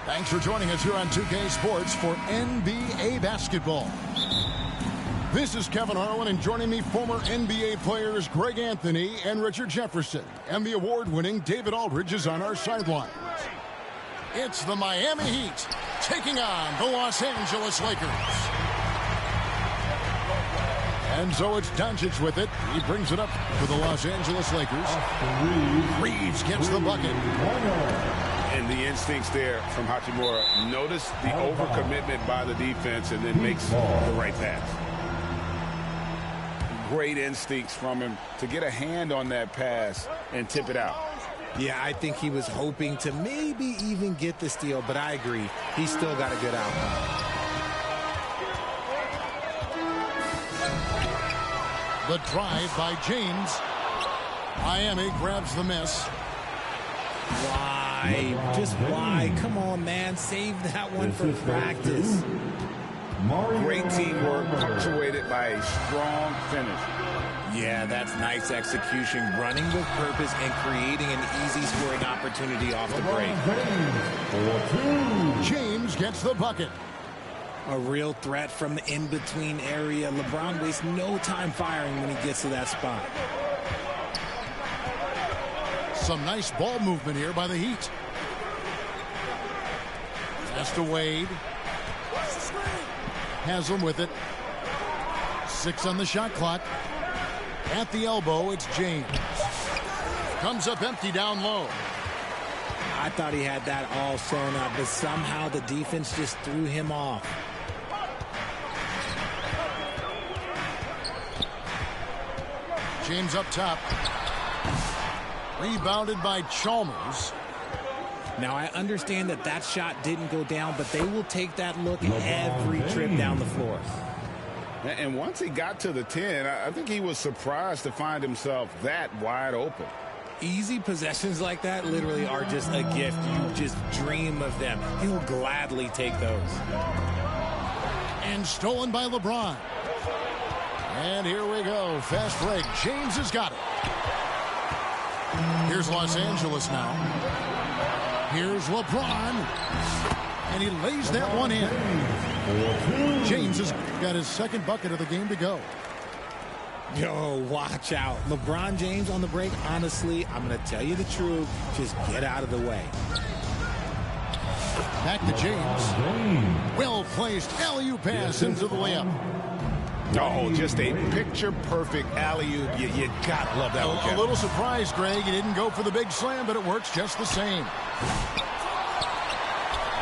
Thanks for joining us here on 2K Sports for NBA basketball. This is Kevin Harlan, and joining me, former NBA players Greg Anthony and Richard Jefferson. And the award-winning David Aldridge is on our sidelines. It's the Miami Heat taking on the Los Angeles Lakers. And so it's Doncic with it. He brings it up for the Los Angeles Lakers. Reeves gets the bucket. And the instincts there from Hachimura. Notice the overcommitment by the defense and then makes the right pass. Great instincts from him to get a hand on that pass and tip it out. Yeah, I think he was hoping to maybe even get the steal, but I agree. He still got a good outcome. The drive by James. Miami grabs the miss. Why? Just why? Come on, man. Save that one for practice. Great teamwork punctuated by a strong finish. Yeah, that's nice execution. Running with purpose and creating an easy scoring opportunity off the break. James gets the bucket. A real threat from the in-between area. LeBron wastes no time firing when he gets to that spot. Some nice ball movement here by the Heat. Pass to Wade. Haslam with it. 6 on the shot clock. At the elbow, it's James. Comes up empty down low. I thought he had that all sewn up, but somehow the defense just threw him off. James up top. Rebounded by Chalmers. Now, I understand that that shot didn't go down, but they will take that look every trip down the floor. And once he got to the 10, I think he was surprised to find himself that wide open. Easy possessions like that literally are just a gift. You just dream of them. He'll gladly take those. And stolen by LeBron. And here we go. Fast break. James has got it. Here's Los Angeles now. Here's LeBron. And he lays that one in. James has got his second bucket of the game to go. Yo, watch out. LeBron James on the break, honestly, I'm going to tell you the truth. Just get out of the way. Back to James. Well-placed alley-oop pass into the layup. Oh, just a picture-perfect alley-oop. You got to love that one, Kevin. A little surprised, Greg. He didn't go for the big slam, but it works just the same.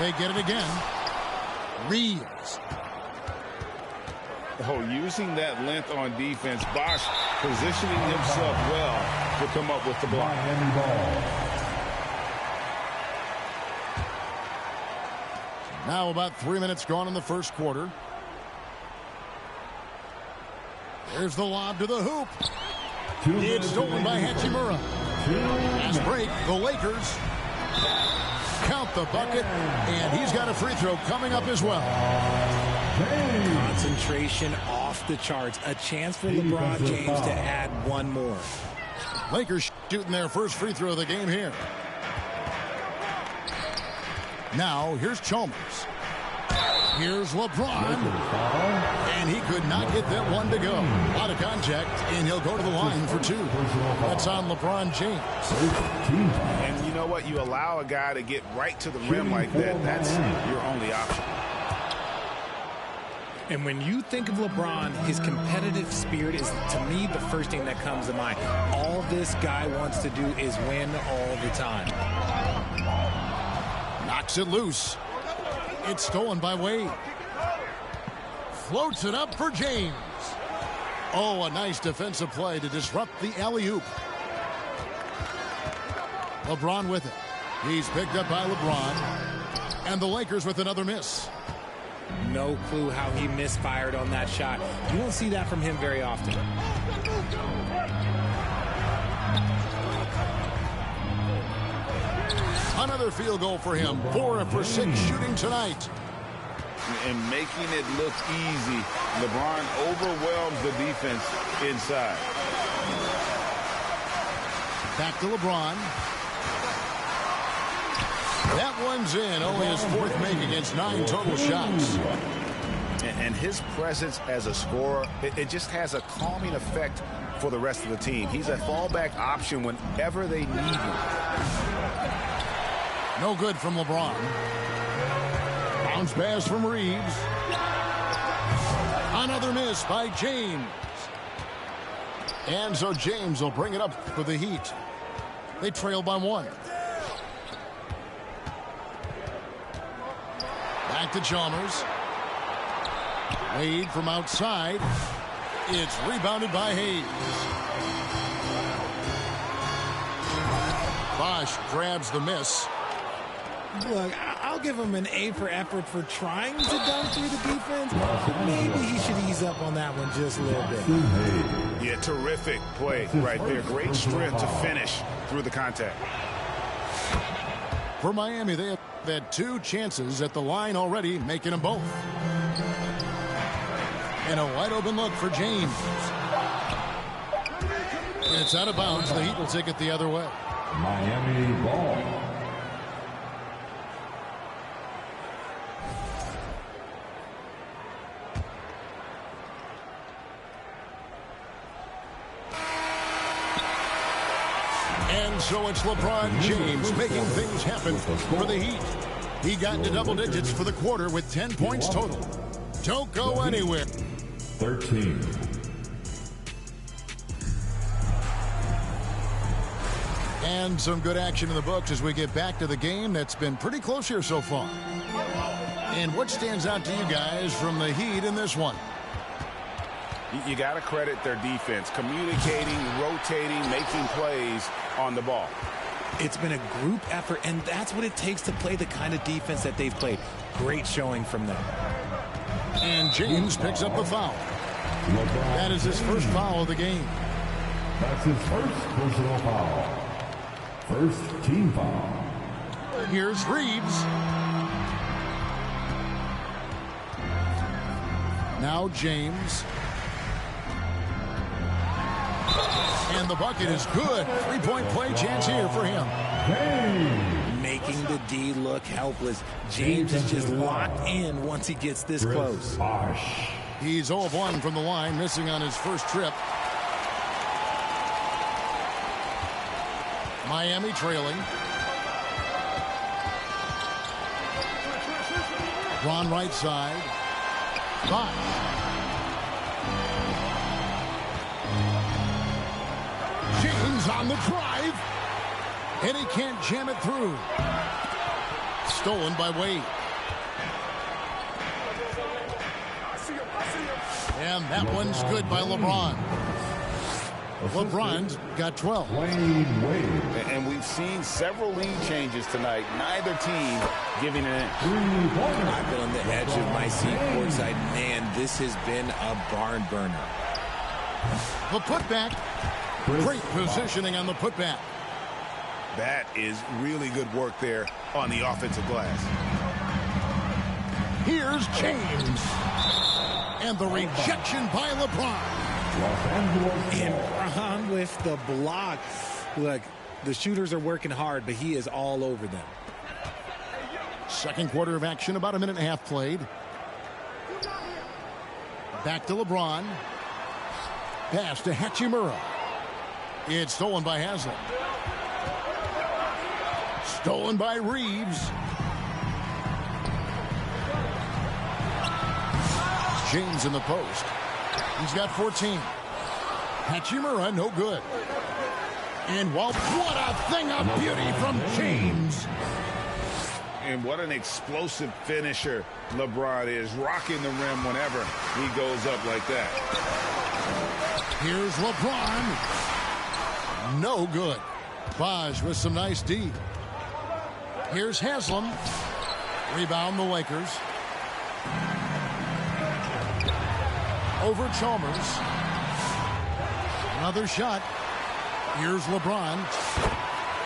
They get it again. Reeves. Oh, using that length on defense, Bosh positioning himself well to come up with the block. Now about 3 minutes gone in the first quarter. There's the lob to the hoop. It's stolen by Hachimura. Fast break, the Lakers count the bucket, and he's got a free throw coming up as well. Concentration off the charts. A chance for LeBron James to add one more. Lakers shooting their first free throw of the game here. Now, here's Chalmers. Here's LeBron. And he could not get that one to go. Out of contact, and he'll go to the line for 2. That's on LeBron James. And you know what? You allow a guy to get right to the rim like that. That's your only option. And when you think of LeBron, his competitive spirit is, to me, the first thing that comes to mind. All this guy wants to do is win all the time. Knocks it loose. It's stolen by Wade. Floats it up for James. Oh, a nice defensive play to disrupt the alley-oop. LeBron with it. He's picked up by LeBron. And the Lakers with another miss. No clue how he misfired on that shot. You won't see that from him very often. Another field goal for him. 4 for 6 shooting tonight. And making it look easy. LeBron overwhelms the defense inside. Back to LeBron. That one's in. Only his fourth make against 9 total shots. And his presence as a scorer, it just has a calming effect for the rest of the team. He's a fallback option whenever they need him. No good from LeBron. Bounce pass from Reeves. Another miss by James. And so James will bring it up for the Heat. They trail by 1. Back to Chalmers. Wade from outside. It's rebounded by Hayes. Bosch grabs the miss. Look, I'll give him an A for effort for trying to dunk through the defense. Maybe he should ease up on that one just a little bit. Yeah, terrific play right there. Great strength to finish through the contact. For Miami, they have had 2 chances at the line already, making them both. And a wide open look for James. And it's out of bounds. The Heat will take it the other way. Miami ball. And so it's LeBron James making things happen for the Heat. He got into double digits for the quarter with 10 points total. Don't go anywhere. 13. And some good action in the books as we get back to the game that's been pretty close here so far. And what stands out to you guys from the Heat in this one? You got to credit their defense, communicating, rotating, making plays on the ball. It's been a group effort, and that's what it takes to play the kind of defense that they've played. Great showing from them. And James picks up the foul. That is his first foul of the game. That's his first personal foul. First team foul. Here's Reeves. Now James. And the bucket is good. 3-point play chance here for him. Making the D look helpless. James is just locked in once he gets this close. Bosh. He's 0 of 1 from the line, missing on his first trip. Miami trailing. Ron right side. Bosh. James on the drive. And he can't jam it through. Stolen by Wade. And that one's good by LeBron. LeBron's got 12. Wayne Wade. And we've seen several lead changes tonight. Neither team giving an inch. I've been on the edge of my seat courtside. Man, this has been a barn burner. The putback. Great positioning on the putback. That is really good work there on the offensive glass. Here's James. And the rejection by LeBron. And Ron with the block. Look, the shooters are working hard, but he is all over them. Second quarter of action, about a minute and a half played. Back to LeBron. Pass to Hachimura. It's stolen by Haslem. Stolen by Reeves. James in the post. He's got 14. Hachimura, no good. And what a thing of beauty from James. And what an explosive finisher LeBron is, rocking the rim whenever he goes up like that. Here's LeBron. No good. Bosh with some nice D. Here's Haslem. Rebound the Lakers. Over Chalmers. Another shot. Here's LeBron.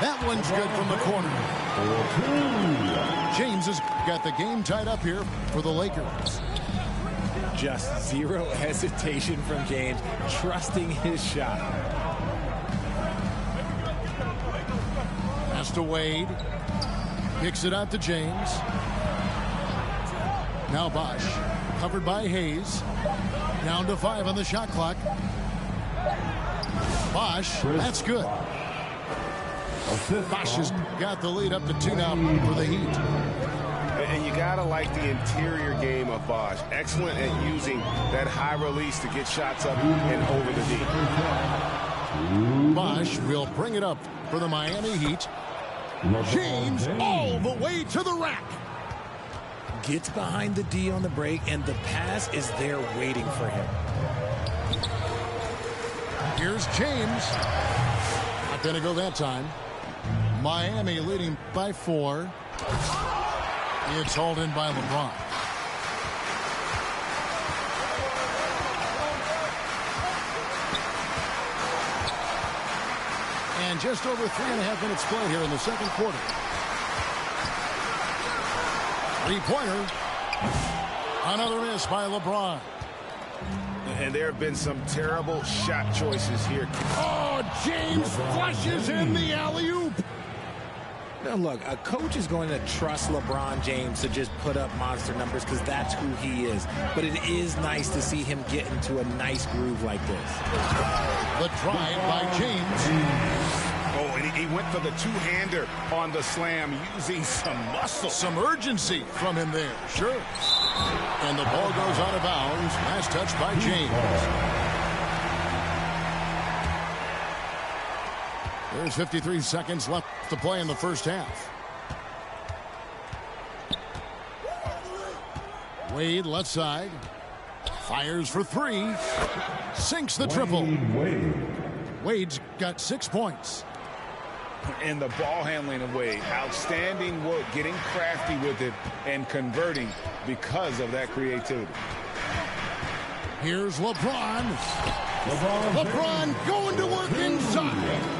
That one's good from the corner. James has got the game tied up here for the Lakers. Just zero hesitation from James, trusting his shot. Pass to Wade. Kicks it out to James. Now Bosch, covered by Hayes. Down to 5 on the shot clock. Bosch, that's good. Bosch has got the lead up to 2 now for the Heat. And you got to like the interior game of Bosch. Excellent at using that high release to get shots up and over the D. Bosch will bring it up for the Miami Heat. James all the way to the rack. Gets behind the D on the break, and the pass is there waiting for him. Here's James. Not going to go that time. Miami leading by 4. It's hauled in by LeBron. And just over 3.5 minutes played here in the second quarter. Three-pointer. Another miss by LeBron. And there have been some terrible shot choices here. Oh, James flushes in the alley-oop. Now, look, a coach is going to trust LeBron James to just put up monster numbers because that's who he is. But it is nice to see him get into a nice groove like this. The drive by James. Oh, and he went for the two-hander on the slam using some muscle. Some urgency from him there, sure. And the ball goes out of bounds. Last touch by James. There's 53 seconds left to play in the first half. Wade left side. Fires for 3. Sinks the triple. Wade's got 6 points. And the ball handling of Wade. Outstanding work getting crafty with it and converting because of that creativity. Here's LeBron. LeBron going to work inside.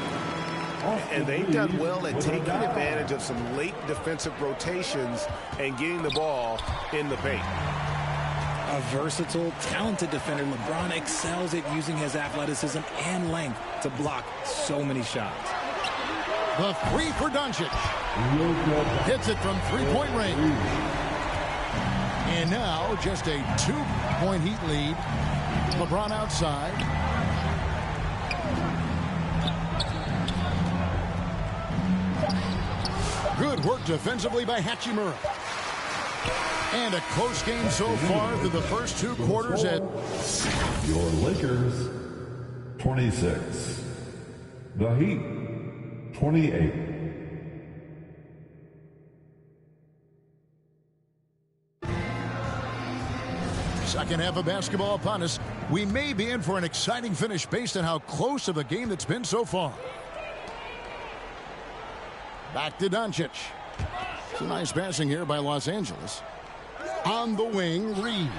And they've done well at taking advantage of some late defensive rotations and getting the ball in the paint. A versatile, talented defender, LeBron excels at using his athleticism and length to block so many shots. The 3 for Doncic. Hits it from 3-point range. And now just a 2-point Heat lead. LeBron outside. Good work defensively by Hachimura. And a close game so far through the first 2 quarters at your Lakers 26. The Heat 28. Second half of basketball upon us. We may be in for an exciting finish based on how close of a game that's been so far. Back to Doncic. Some nice passing here by Los Angeles. On the wing, Reed.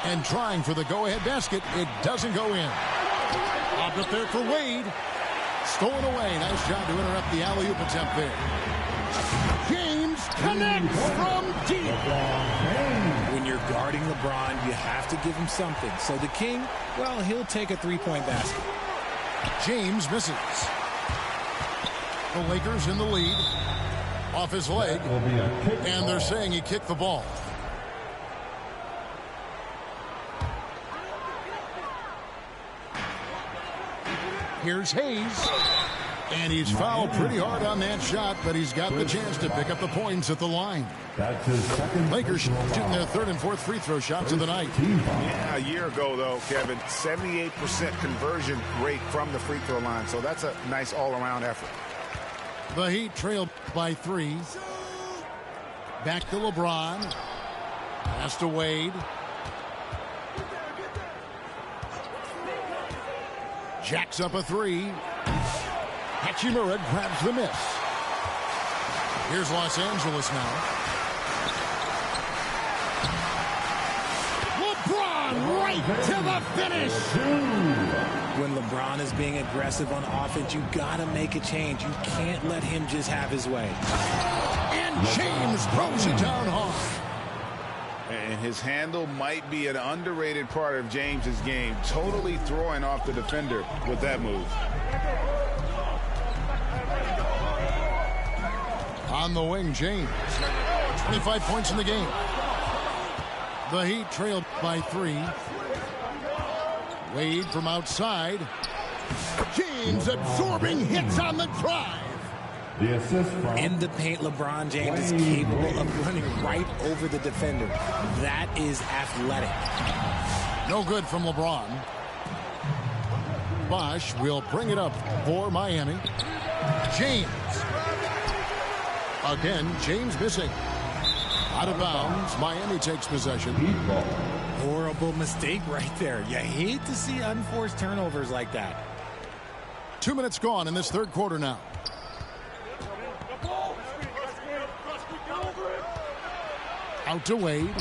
And trying for the go-ahead basket. It doesn't go in. Popped up there for Wade. Stolen away. Nice job to interrupt the alley-oop attempt there. James connects from deep. When you're guarding LeBron, you have to give him something. So the King, well, he'll take a 3-point basket. James misses. The Lakers in the lead. Off his leg. And they're saying he kicked the ball. Here's Hayes. And he's fouled pretty hard on that shot, but he's got the chance to pick up the points at the line. That's his second. Lakers shooting their 3rd and 4th free throw shots of the night. Yeah, a year ago, though, Kevin, 78% conversion rate from the free throw line. So that's a nice all-around effort. The Heat trailed by 3. Back to LeBron. Pass to Wade. Jacks up a 3. Hachimura grabs the miss. Here's Los Angeles now. LeBron right to the finish. When LeBron is being aggressive on offense, you got to make a change. You can't let him just have his way. And James throws it down hard. And his handle might be an underrated part of James's game. Totally throwing off the defender with that move. On the wing, James. 25 points in the game. The Heat trailed by 3. Wade from outside. James absorbing hits on the drive. The assist from In the paint, LeBron James is capable of running right over the defender. That is athletic. No good from LeBron. Bosh will bring it up for Miami. James. Again, James missing. Out of bounds. Miami takes possession. Heat ball. Horrible mistake right there. You hate to see unforced turnovers like that. 2 minutes gone in this third quarter now. Out to Wade.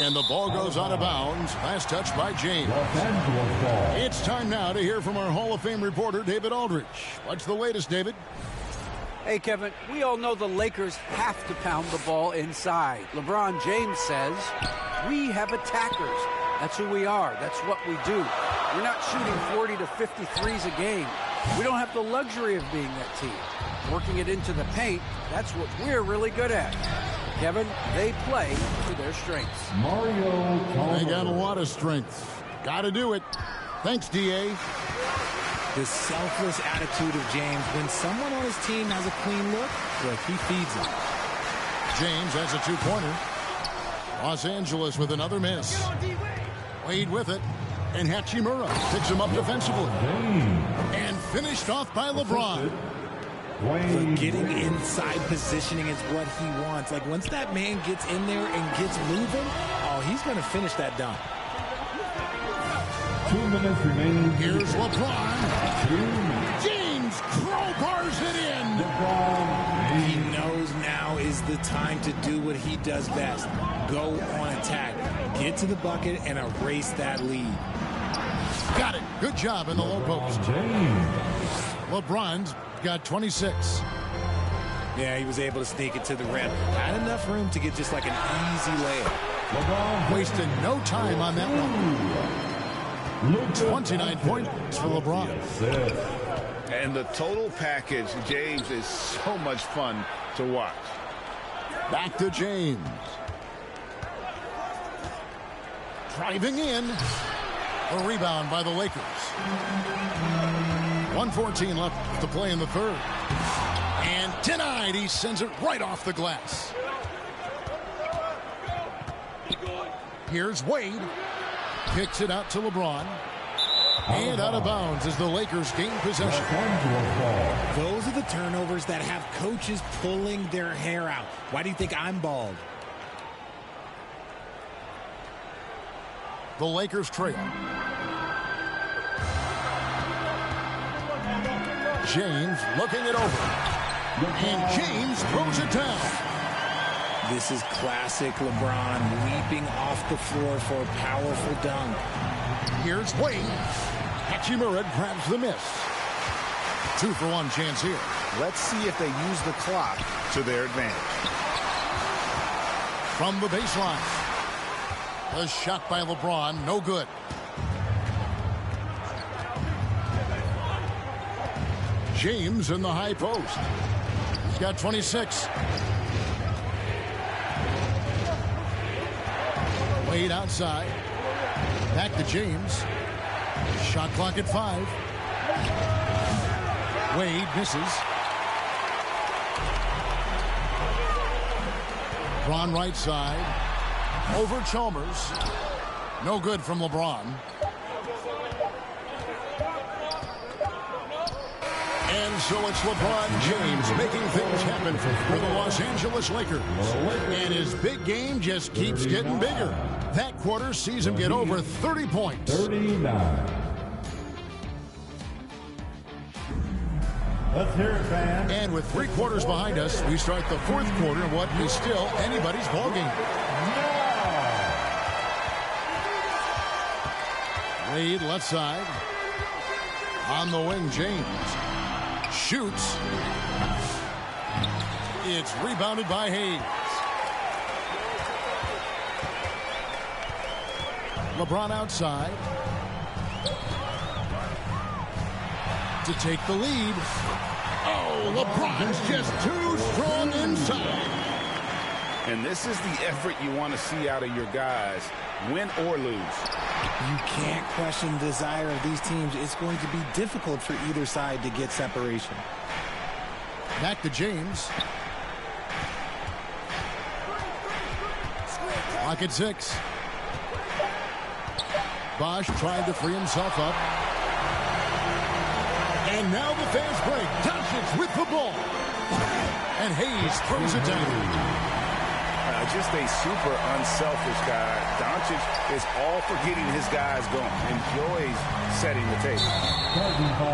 And the ball goes out of bounds. Last touch by James. Los Angeles ball. It's time now to hear from our Hall of Fame reporter, David Aldridge. What's the latest, David? Hey, Kevin, we all know the Lakers have to pound the ball inside. LeBron James says, we have attackers. That's who we are. That's what we do. We're not shooting 40 to 50 threes a game. We don't have the luxury of being that team. Working it into the paint, that's what we're really good at. Kevin, they play to their strengths. Mario They got a Chalmers. lot of strength. Got to do it. Thanks, D.A. The selfless attitude of James. When someone on his team has a clean look, look, he feeds them. James has a two-pointer. Los Angeles with another miss. Wade with it. And Hachimura picks him up defensively. James. And finished off by LeBron. Wade. Getting inside positioning is what he wants. Like, once that man gets in there and gets moving, oh, he's going to finish that dunk. 2 minutes remaining. Here's LeBron. 2 minutes. James crowbars it in. LeBron He James. knows now is the time to do what he does best. Go on attack. Get to the bucket and erase that lead. Got it. Good job in the low post. James. LeBron's got 26. Yeah, he was able to sneak it to the rim. Had enough room to get just like an easy layup. LeBron Wasted no time on that one. Luka 29 points for LeBron. Assist. And the total package, James, is so much fun to watch. Back to James. Driving in. A rebound by the Lakers. 1:14 left to play in the third. And denied. He sends it right off the glass. Here's Wade. Kicks it out to LeBron. And out of bounds as the Lakers gain possession. Los Angeles ball. Those are the turnovers that have coaches pulling their hair out. Why do you think I'm bald? The Lakers trail. James looking it over. And James throws it down. This is classic LeBron leaping off the floor for a powerful dunk. Here's Wade. Hachimura grabs the miss. 2-for-1 chance here. Let's see if they use the clock to their advantage. From the baseline. A shot by LeBron. No good. James in the high post. He's got 26. Wade outside. Back to James. Shot clock at 5. Wade misses. LeBron right side. Over Chalmers. No good from LeBron. And so it's LeBron James making things happen for the Los Angeles Lakers. And his big game just keeps getting bigger. That quarter sees him get over 30 points. 39. Let's hear it, fans. And with 3 quarters behind us, we start the fourth quarter in what is still anybody's ballgame. Wade left side. On the wing, James. Shoots. It's rebounded by Hayes. LeBron outside. To take the lead. Oh, LeBron's just too strong inside. And this is the effort you want to see out of your guys, win or lose. You can't question the desire of these teams. It's going to be difficult for either side to get separation. Back to James. Clock at 6. Bosh tried to free himself up. And now the fast break. Doncic with the ball. And Hayes throws it down. Just a super unselfish guy. Doncic is all for getting his guys going. Enjoys setting the table.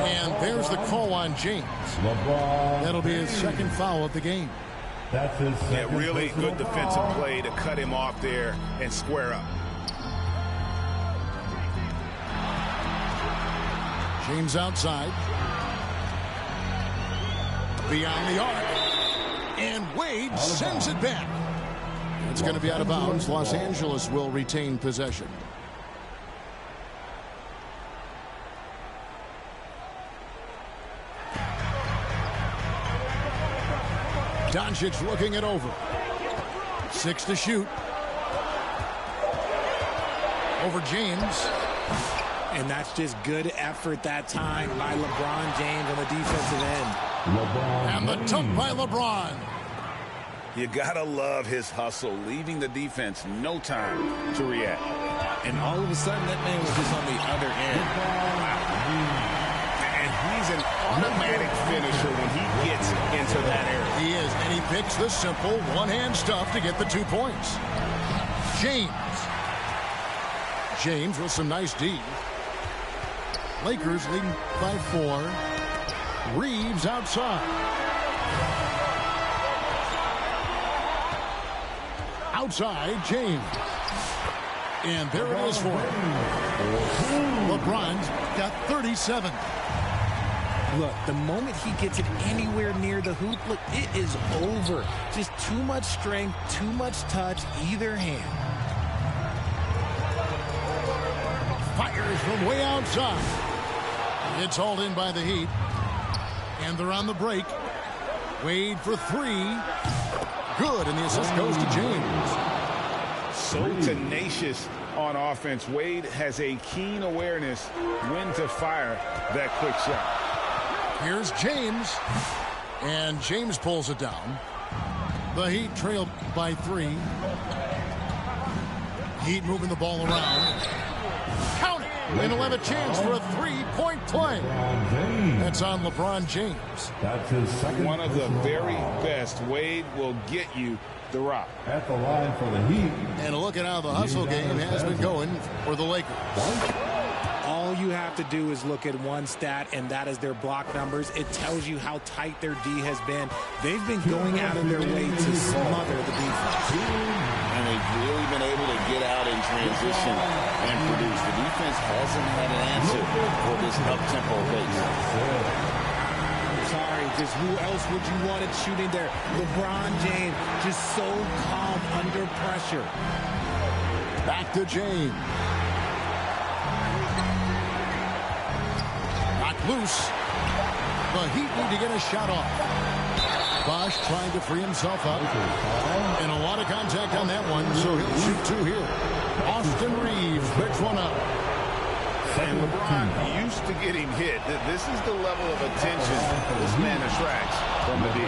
And there's the call on James. That'll be his second foul of the game. That's his second really good defensive play to cut him off there and square up. James outside. Beyond the arc. And Wade sends it back. It's going to be out of bounds. Los Angeles will retain possession. Doncic looking it over. 6 to shoot. Over James. And that's just good effort that time by LeBron James on the defensive end. And the dunk by LeBron. You gotta love his hustle, leaving the defense no time to react. And all of a sudden, that man was just on the other end. And he's an automatic finisher when he gets into that area. He is, and he picks the simple one-hand stuff to get the 2 points. James with some nice D. Lakers leading by 4. Reeves outside. Outside, James. And there it is for him. LeBron's got 37. Look, the moment he gets it anywhere near the hoop, look, it is over. Just too much strength, too much touch, either hand. Fires from way outside. It's hauled in by the Heat. And they're on the break. Wade for 3. Good, and the assist goes to James. So tenacious on offense. Wade has a keen awareness when to fire that quick shot. Here's James. And James pulls it down. The Heat trail by 3. Heat moving the ball around. Count it! And he'll have a chance for a 3-point play. That's on LeBron James. That's his second. One of the very best. Wade will get you the rock. At the line for the Heat. And look at how the hustle game has been going for the Lakers. All you have to do is look at one stat, and that is their block numbers. It tells you how tight their D has been. They've been going out of their way to smother the defense. And they've really been able to get out in transition and produce. The defense hasn't had an answer for this up-tempo pace. Sorry, just who else would you want it shooting there? LeBron James, just so calm under pressure. Back to James. Loose. The Heat need to get a shot off. Bosh trying to free himself up. And a lot of contact on that one, so he'll shoot 2 here. Austin Reeves picks one up. And LeBron used to getting hit. This is the level of attention this man attracts from the D.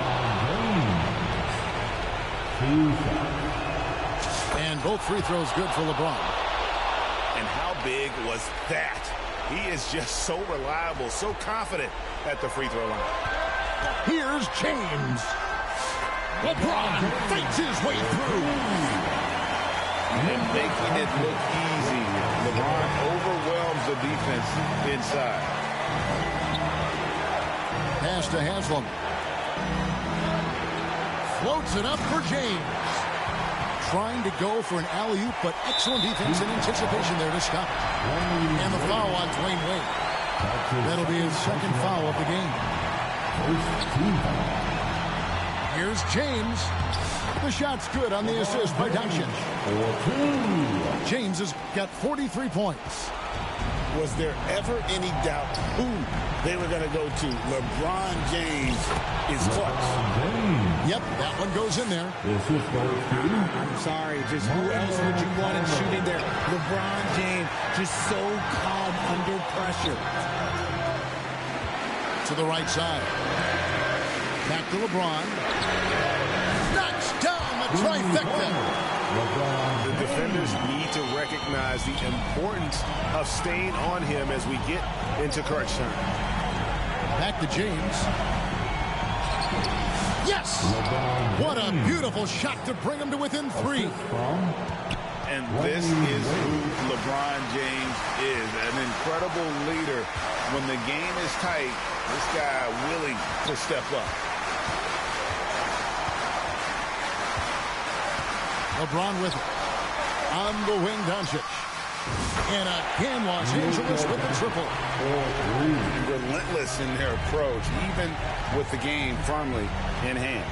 And both free throws good for LeBron. And how big was that? He is just so reliable, so confident at the free throw line. Here's James. LeBron fights his way through. And making it look easy. LeBron overwhelms the defense inside. Pass to Haslam. Floats it up for James. Trying to go for an alley-oop, but excellent defense and anticipation there to stop it. And the foul on Dwayne Wade. That'll be his second foul of the game. Here's James. The shot's good on the assist by Doncic. James has got 43 points. Was there ever any doubt who they were going to go to? LeBron James is clutch. Yep, that one goes in there. I'm sorry, just who else would you want in shooting there? LeBron James, just so calm under pressure. To the right side. Back to LeBron. Knocks down the trifecta. The defenders need to recognize the importance of staying on him as we get into crunch time. Back to James. Yes! What a beautiful shot to bring him to within 3. And this is who LeBron James is, an incredible leader. When the game is tight, this guy willing to step up. LeBron with it. On the wing, Doncic. And again, Los Angeles with the triple. Relentless in their approach, even with the game firmly in hand.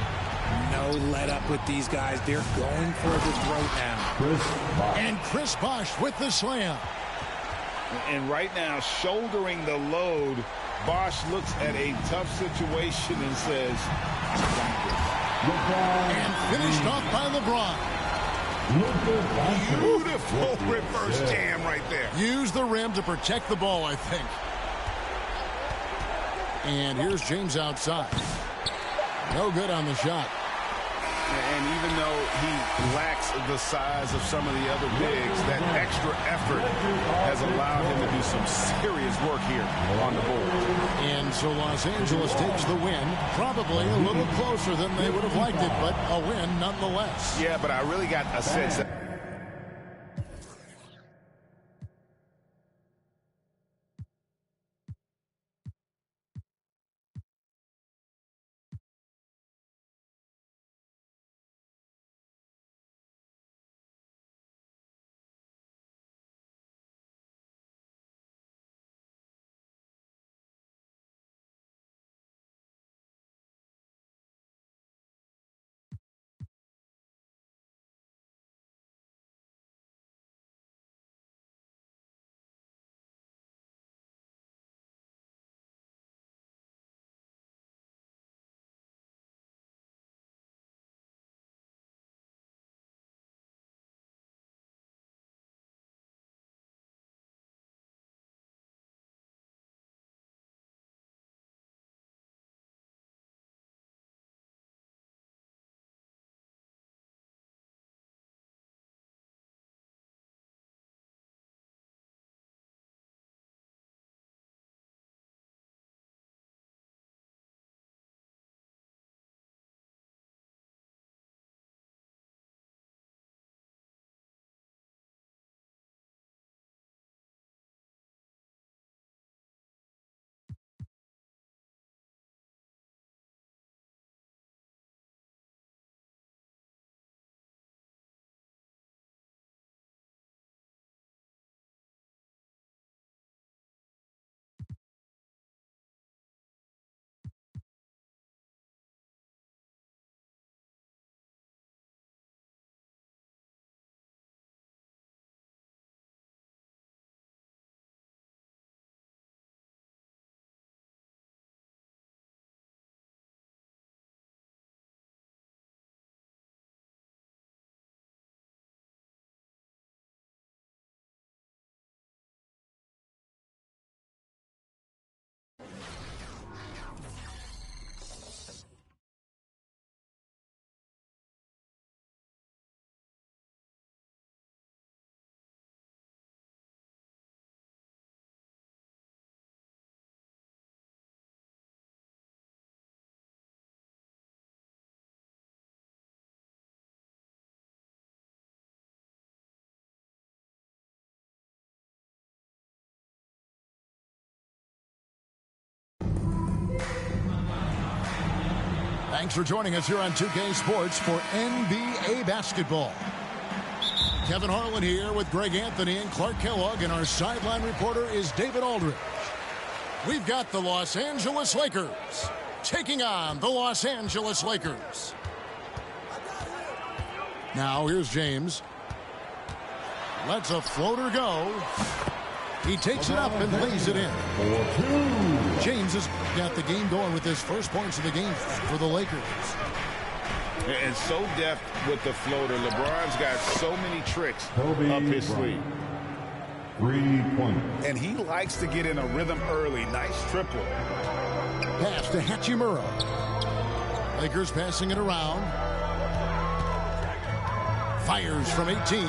No let up with these guys. They're going for the throat now. And Chris Bosh with the slam. And right now, shouldering the load, Bosh looks at a tough situation and says, and finished off by LeBron. Beautiful reverse jam right there. Use the rim to protect the ball, I think. And here's James outside. No good on the shot. And even though he lacks the size of some of the other bigs, that extra effort has allowed him to do some serious work here on the board. And so Los Angeles takes the win, probably a little closer than they would have liked it, but a win nonetheless. Yeah, but I really got a sense that Thanks for joining us here on 2K Sports for NBA basketball. Kevin Harlan here with Greg Anthony and Clark Kellogg, and our sideline reporter is David Aldridge. We've got the Los Angeles Lakers taking on the Los Angeles Lakers. Now here's James. Lets a floater go. He takes it up and lays it in. 4-2. James has got the game going with his first points of the game for the Lakers. And so deft with the floater. LeBron's got so many tricks Kobe up his sleeve. 3 points. And he likes to get in a rhythm early. Nice triple. Pass to Hachimura. Lakers passing it around. Fires from 18.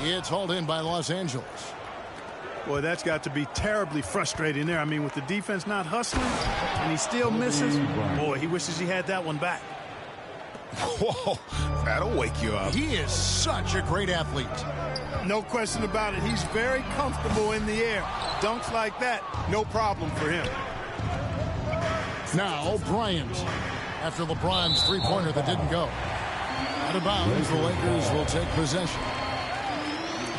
It's hauled in by Los Angeles. Boy, that's got to be terribly frustrating there. I mean, with the defense not hustling and he still misses, boy, he wishes he had that one back. Whoa, that'll wake you up. He is such a great athlete. No question about it. He's very comfortable in the air. Dunks like that, no problem for him. Now Bryant, after LeBron's three-pointer that didn't go. Out of bounds, the Lakers will take possession.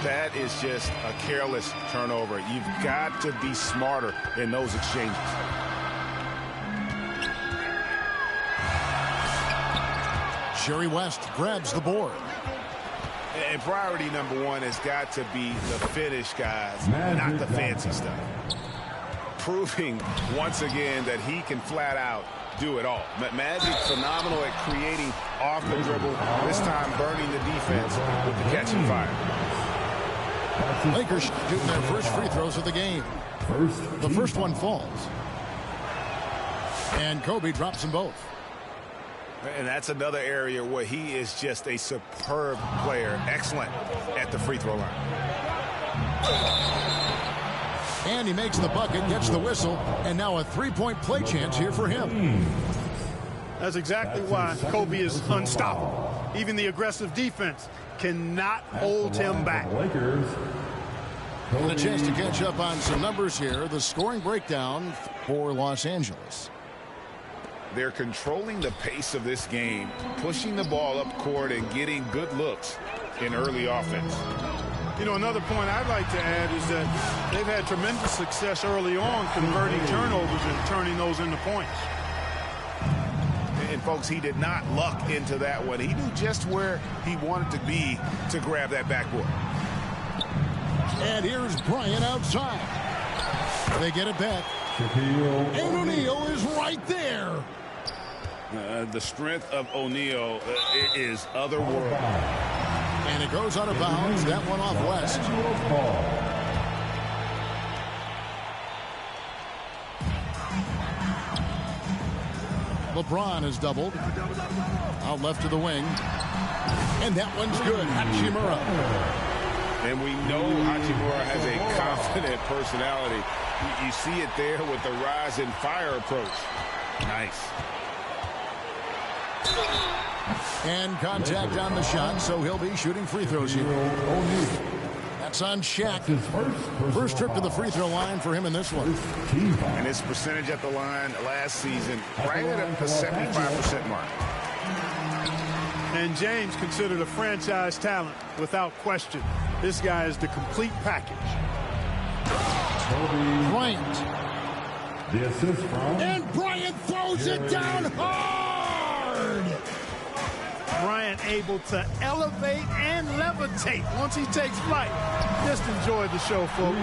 That is just a careless turnover. You've got to be smarter in those exchanges. Jerry West grabs the board. And priority number one has got to be the finish, guys, not the fancy stuff. Proving once again that he can flat out do it all. Magic phenomenal at creating off the dribble, this time burning the defense with the catch and fire. Lakers shooting their first free throws of the game. The first one falls. And Kobe drops them both. And that's another area where he is just a superb player. Excellent at the free throw line. And he makes the bucket, gets the whistle, and now a three-point play chance here for him. That's exactly why Kobe is unstoppable. Even the aggressive defense cannot hold him back. Lakers. And a chance to catch up on some numbers here. The scoring breakdown for Los Angeles. They're controlling the pace of this game, pushing the ball up court and getting good looks in early offense. You know, another point I'd like to add is that they've had tremendous success early on converting turnovers and turning those into points. And, folks, he did not luck into that one. He knew just where he wanted to be to grab that backboard. And here's Bryant outside. They get it back. And O'Neal is right there. The strength of O'Neal is otherworldly. And it goes out of bounds. That one off West. LeBron is doubled. Out left to the wing. And that one's good. Hachimura. And we know Hachimura has a confident personality. You see it there with the rise and fire approach. Nice. And contact on the shot, so he'll be shooting free throws here. That's on Shaq. First trip to the free throw line for him in this one. And his percentage at the line last season right at the 75% mark. And James considered a franchise talent without question. This guy is the complete package. Bryant. The assist from. And Bryant throws it down hard. Bryant able to elevate and levitate once he takes flight. Just enjoy the show, folks.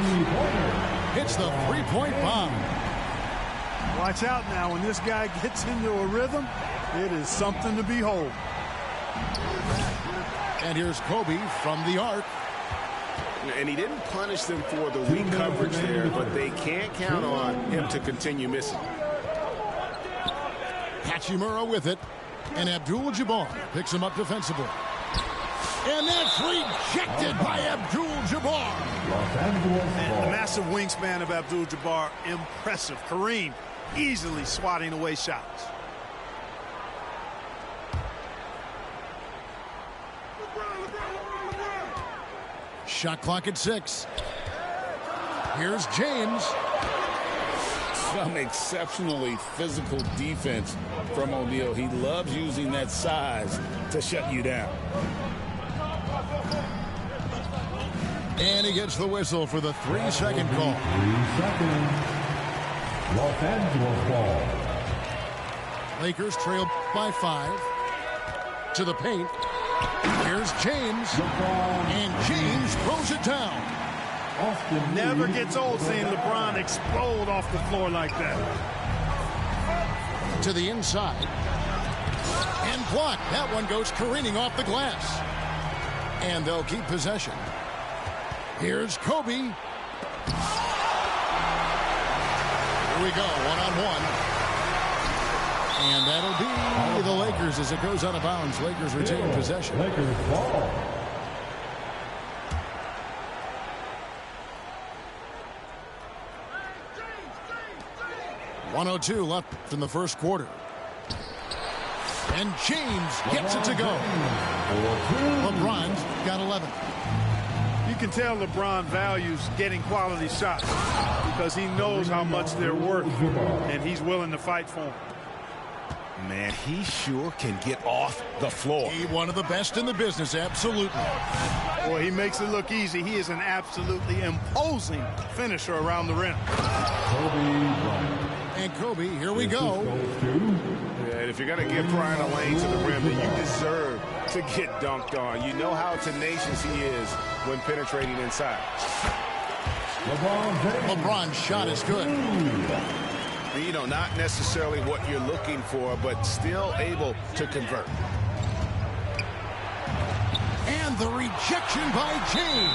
Hits the three-point bomb. Watch out now. When this guy gets into a rhythm, it is something to behold. And here's Kobe from the arc. And he didn't punish them for the weak coverage there, but they can't count on him to continue missing. Hachimura with it. And Abdul-Jabbar picks him up defensively. And that's rejected by Abdul-Jabbar. And the massive wingspan of Abdul-Jabbar, impressive. Kareem easily swatting away shots. Shot clock at 6. Here's James. Some exceptionally physical defense from O'Neal. He loves using that size to shut you down. And he gets the whistle for the 3-second call. 3 seconds. Los Angeles ball. Lakers trail by 5. To the paint. Here's James. And James throws it down. Never gets old seeing LeBron explode off the floor like that. To the inside. And blocked. That one goes careening off the glass. And they'll keep possession. Here's Kobe. Here we go, one-on-one. And that'll be the Lakers as it goes out of bounds. Lakers retain possession. Lakers ball. .102 left in the first quarter. And James gets it to go. LeBron's got 11. You can tell LeBron values getting quality shots because he knows how much they're worth, and he's willing to fight for them. Man, he sure can get off the floor. He's one of the best in the business, absolutely. Boy, he makes it look easy. He is an absolutely imposing finisher around the rim. And Kobe, here we go. Yeah, if you're going to give Bryant a lane to the rim, then you deserve to get dunked on. You know how tenacious he is when penetrating inside. LeBron's shot is good. You know, not necessarily what you're looking for, but still able to convert. And the rejection by James.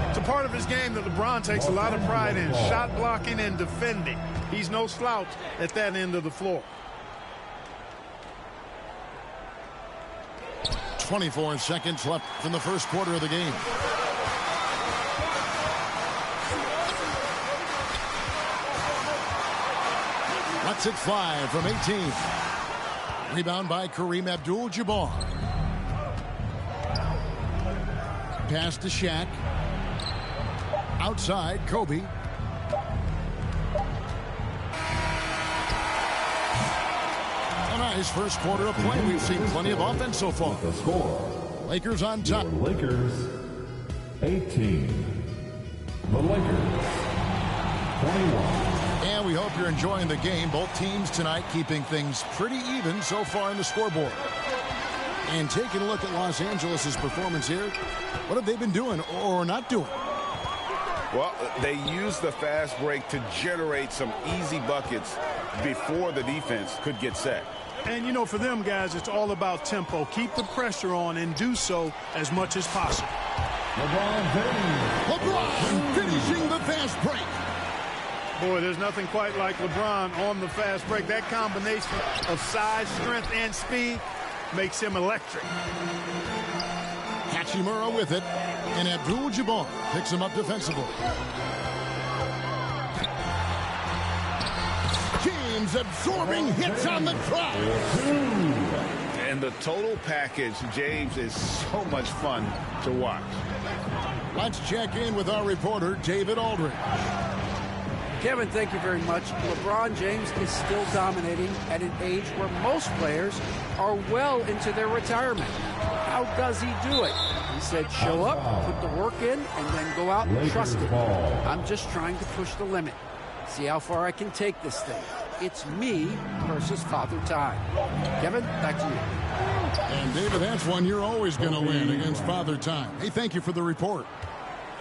It's a part of his game that LeBron takes a lot of pride in, shot blocking and defending. He's no slouch at that end of the floor. 24 seconds left in the first quarter of the game. Lets it fly from 18. Rebound by Kareem Abdul-Jabbar. Pass to Shaq. Outside, Kobe. A nice first quarter of play. We've seen plenty of offense so far. The score. Lakers on top. Lakers 18. The Lakers 21. And we hope you're enjoying the game. Both teams tonight keeping things pretty even so far in the scoreboard. And taking a look at Los Angeles' performance here, what have they been doing or not doing? Well, they used the fast break to generate some easy buckets before the defense could get set. And, you know, for them guys, it's all about tempo. Keep the pressure on and do so as much as possible. LeBron finishing the fast break. Boy, there's nothing quite like LeBron on the fast break. That combination of size, strength, and speed makes him electric. Hachimura with it, and Abdul-Jabbar picks him up defensively. James absorbing hits on the trap. And the total package, James, is so much fun to watch. Let's check in with our reporter, David Aldridge. Kevin, thank you very much. LeBron James is still dominating at an age where most players are well into their retirement. How does he do it? He said, show up, put the work in, and then go out and trust it. I'm just trying to push the limit. See how far I can take this thing. It's me versus Father Time. Kevin, back to you. And David, that's one you're always going to win against Father Time. Hey, thank you for the report.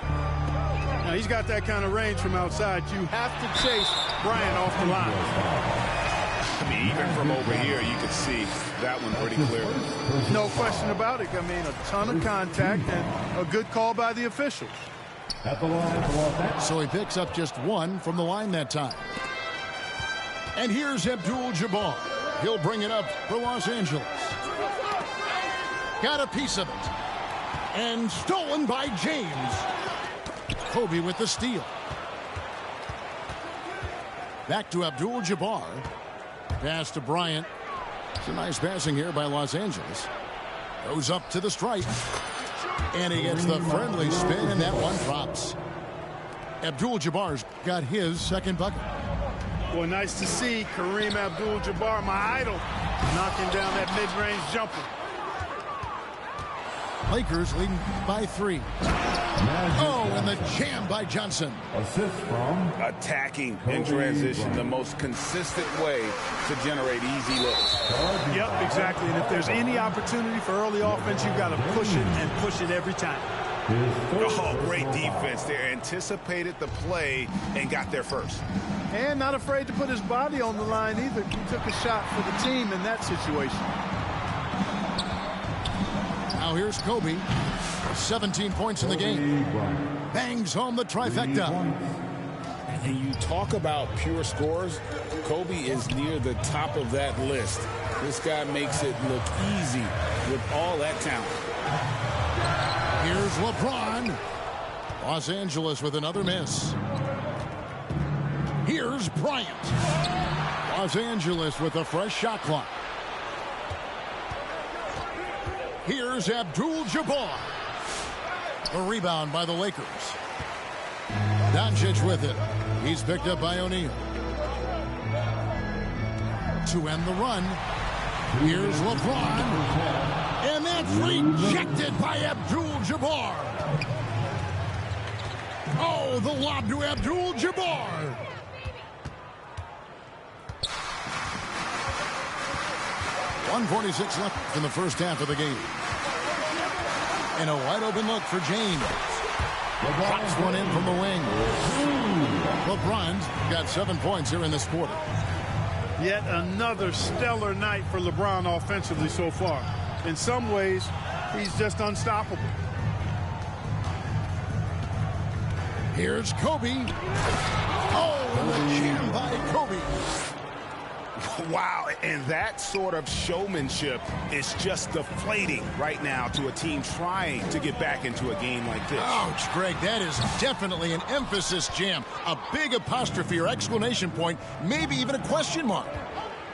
Now, he's got that kind of range from outside. You have to chase Bryant off the line. I mean, even from over here, you could see that one pretty clearly. No question about it. I mean, a ton of contact and a good call by the officials. At the line, so he picks up just one from the line that time. And here's Abdul-Jabbar. He'll bring it up for Los Angeles. Got a piece of it. And stolen by James. Kobe with the steal. Back to Abdul-Jabbar. Pass to Bryant. It's a nice passing here by Los Angeles. Goes up to the stripe. And he gets the friendly spin, and that one drops. Abdul-Jabbar's got his second bucket. Boy, nice to see Kareem Abdul-Jabbar, my idol, knocking down that mid-range jumper. Lakers leading by 3. Oh, and the jam by Johnson. Assist from attacking in transition, the most consistent way to generate easy looks. Yep, exactly. And if there's any opportunity for early offense, you've got to push it and push it every time. Oh, great defense there. Anticipated the play and got there first. And not afraid to put his body on the line either. He took a shot for the team in that situation. Now here's Kobe. 17 points in the game. Bangs home the trifecta. And you talk about pure scores, Kobe is near the top of that list. This guy makes it look easy with all that talent. Here's LeBron. Los Angeles with another miss. Here's Bryant. Los Angeles with a fresh shot clock. Here's Abdul-Jabbar. A rebound by the Lakers. Doncic with it. He's picked up by O'Neal. To end the run, here's LeBron. And that's rejected by Abdul-Jabbar. Oh, the lob to Abdul-Jabbar. .146 left in the first half of the game. And a wide open look for James. Drops one in from the wing. LeBron's got 7 points here in this quarter. Yet another stellar night for LeBron offensively so far. In some ways, he's just unstoppable. Here's Kobe. Oh, and the jam by Kobe. Wow, and that sort of showmanship is just deflating right now to a team trying to get back into a game like this. Ouch, Greg, that is definitely an emphasis jam. A big apostrophe or exclamation point, maybe even a question mark.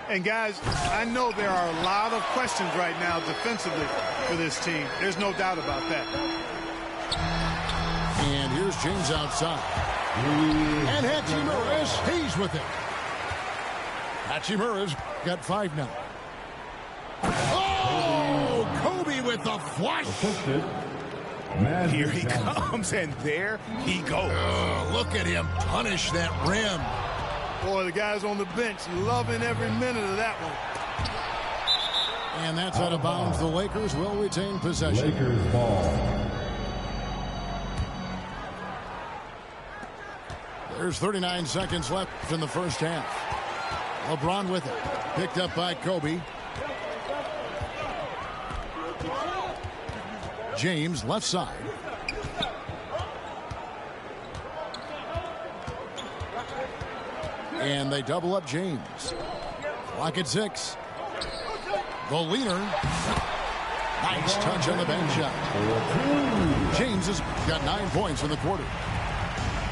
And guys, I know there are a lot of questions right now defensively for this team. There's no doubt about that. And here's James outside. And Hachimura stays with it. Hachimura's got 5 now. Oh, Kobe with the flush. Here he comes, and there he goes. Oh, look at him punish that rim. Boy, the guys on the bench loving every minute of that one. And that's out of bounds. The Lakers will retain possession. Lakers ball. There's 39 seconds left in the first half. LeBron with it. Picked up by Kobe. James left side. And they double up James. Clock at 6. The leaner. Nice touch on the bank shot. James has got 9 points in the quarter.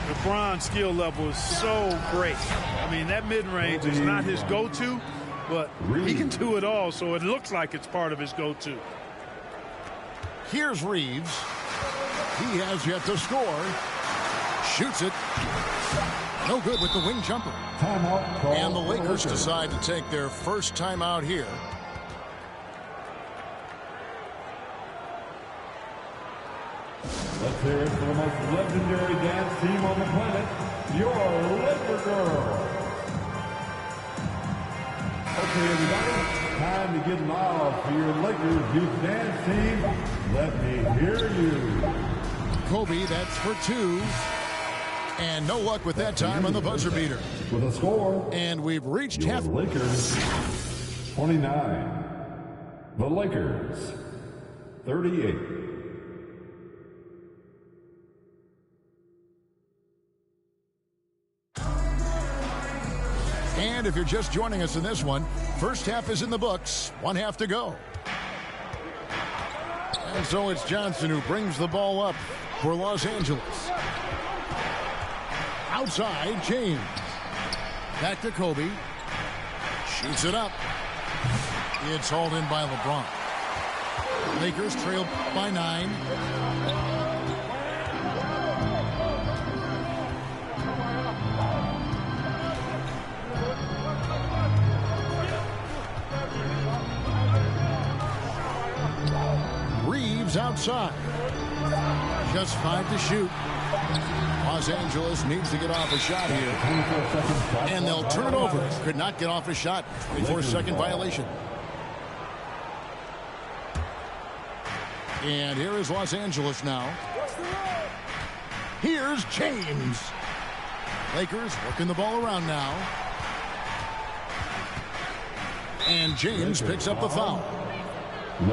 LeBron's skill level is so great. I mean, that mid-range is not his go-to, but he can do it all, so it looks like it's part of his go-to. Here's Reeves. He has yet to score. Shoots it. No good with the wing jumper. And the Lakers decide to take their first timeout here. Let's hear it for the most legendary dance team on the planet, your Laker Girls. Okay, everybody, time to get loud for your Lakers youth dance team. Let me hear you. Kobe, that's for 2. And no luck with that time on the buzzer beater. With a score. And we've reached half. Lakers 29. The Lakers 38. And if you're just joining us in this one, first half is in the books. 1 half to go. And so it's Johnson who brings the ball up for Los Angeles. Outside, James. Back to Kobe. Shoots it up. It's hauled in by LeBron. Lakers trail by 9. Reeves outside. Just 5 to shoot. Los Angeles needs to get off a shot here. And they'll turn it over. Could not get off a shot. 24-second violation. And here is Los Angeles now. Here's James. Lakers working the ball around now. And James picks up the foul.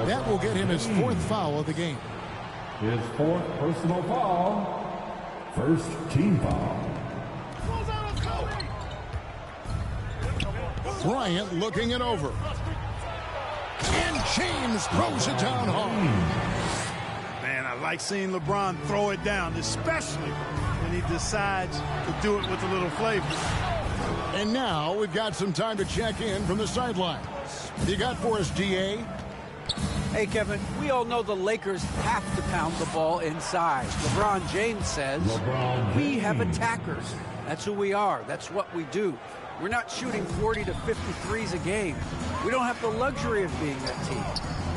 That will get him his 4th foul of the game. His 4th personal foul. First team foul. Bryant looking it over. And James throws it down home. Man, I like seeing LeBron throw it down, especially when he decides to do it with a little flavor. And now we've got some time to check in from the sidelines. You got for us, DA? Hey, Kevin, we all know the Lakers have to pound the ball inside. LeBron James says, we have attackers. That's who we are. That's what we do. We're not shooting 40 to 53s a game. We don't have the luxury of being that team.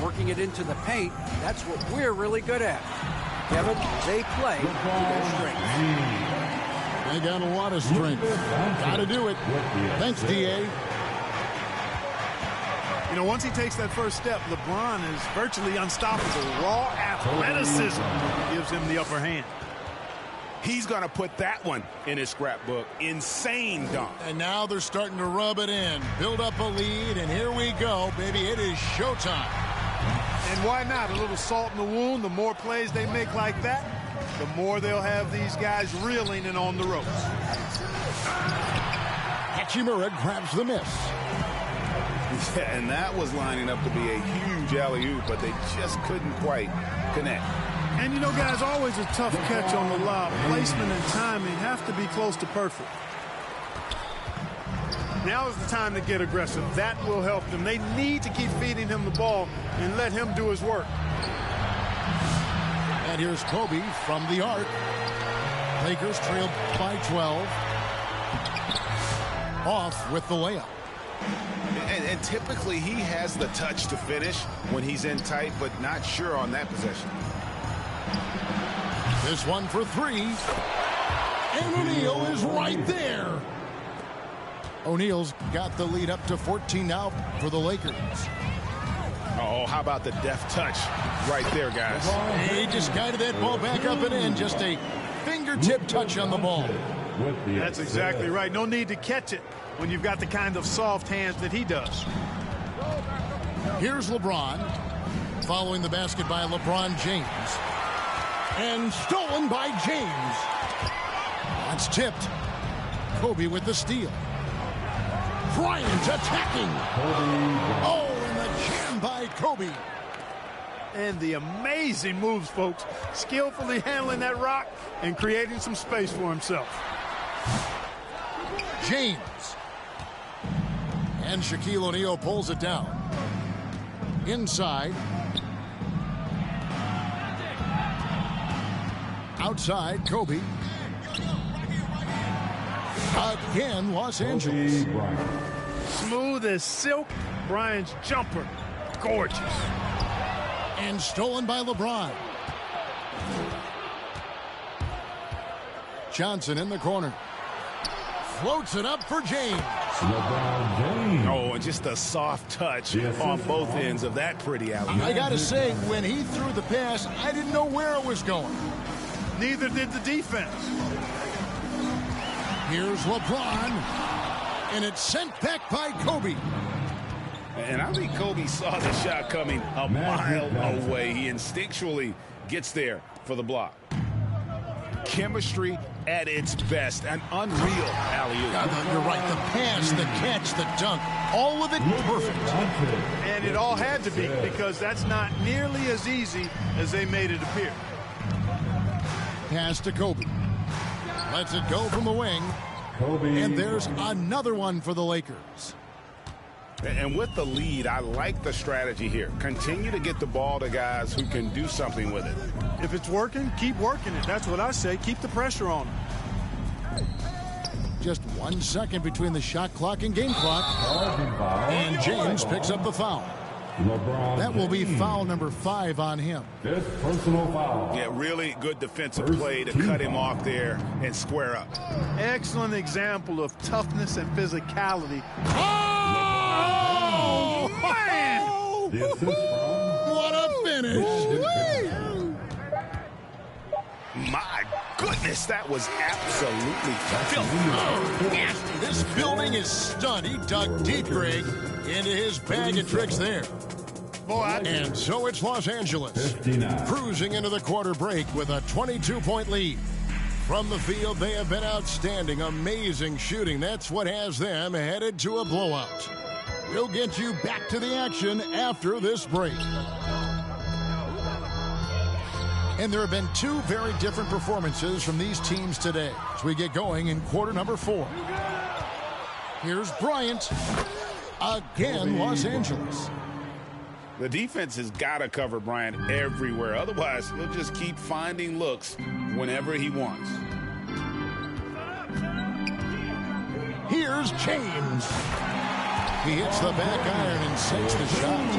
Working it into the paint, that's what we're really good at. Kevin, they play to their strengths. They got a lot of strength. Got to do it. Thanks, DA. You know, once he takes that first step, LeBron is virtually unstoppable. Raw athleticism gives him the upper hand. He's going to put that one in his scrapbook. Insane dunk. And now they're starting to rub it in. Build up a lead, and here we go, baby. It is showtime. And why not? A little salt in the wound. The more plays they make like that, the more they'll have these guys reeling and on the ropes. Hachimura grabs the miss. Yeah, and that was lining up to be a huge alley-oop, but they just couldn't quite connect. And, you know, guys, always a tough catch on the lob. Placement and timing have to be close to perfect. Now is the time to get aggressive. That will help them. They need to keep feeding him the ball and let him do his work. And here's Kobe from the arc. Lakers trail by 12. Off with the layup. And typically he has the touch to finish when he's in tight, but not sure on that possession. This one for 3. And O'Neal is right there. O'Neal's got the lead up to 14 now for the Lakers. Oh, how about the deft touch right there, guys? He just guided that ball back up and in. Just a fingertip touch on the ball. That's exactly right. No need to catch it when you've got the kind of soft hands that he does. Here's LeBron. Following the basket by LeBron James. And stolen by James. That's tipped. Kobe with the steal. Bryant attacking. Oh, and the jam by Kobe. And the amazing moves, folks. Skillfully handling that rock and creating some space for himself. James. And Shaquille O'Neal pulls it down. Inside. Outside, Kobe. Again, Los Angeles. Smooth as silk. Bryant's jumper. Gorgeous. And stolen by LeBron. Johnson in the corner. Floats it up for James. LeBron James. Oh, and just a soft touch on both ends of that pretty alley. I got to say, when he threw the pass, I didn't know where it was going. Neither did the defense. Here's LeBron. And it's sent back by Kobe. And I think Kobe saw the shot coming a mile away. He instinctually gets there for the block. Chemistry at its best. An unreal alley-oop. You're right. The pass, the catch, the dunk, all of it perfect. And it all had to be, because that's not nearly as easy as they made it appear. Pass to Kobe. Lets it go from the wing. Kobe. And there's another one for the Lakers. And with the lead, I like the strategy here. Continue to get the ball to guys who can do something with it. If it's working, keep working it. That's what I say. Keep the pressure on them. Just 1 second between the shot clock and game clock. And James picks up the foul. LeBron That will be James. foul number 5 on him. Fifth personal foul. Yeah, really good defensive play to cut him off there and square up. Excellent example of toughness and physicality. Oh, man! The assist from What a finish! My goodness, that was absolutely filthy. Oh, nasty. This building is stunned. He dug deep, Greg, into his bag of tricks there. And so it's Los Angeles, 59. cruising into the quarter break with a 22-point lead. From the field, they have been outstanding, amazing shooting. That's what has them headed to a blowout. We'll get you back to the action after this break. And there have been two very different performances from these teams today as we get going in quarter number 4. Here's Bryant. Again, Los Angeles. The defense has got to cover Bryant everywhere. Otherwise, he'll just keep finding looks whenever he wants. Here's James. He hits the back iron and sets the shot.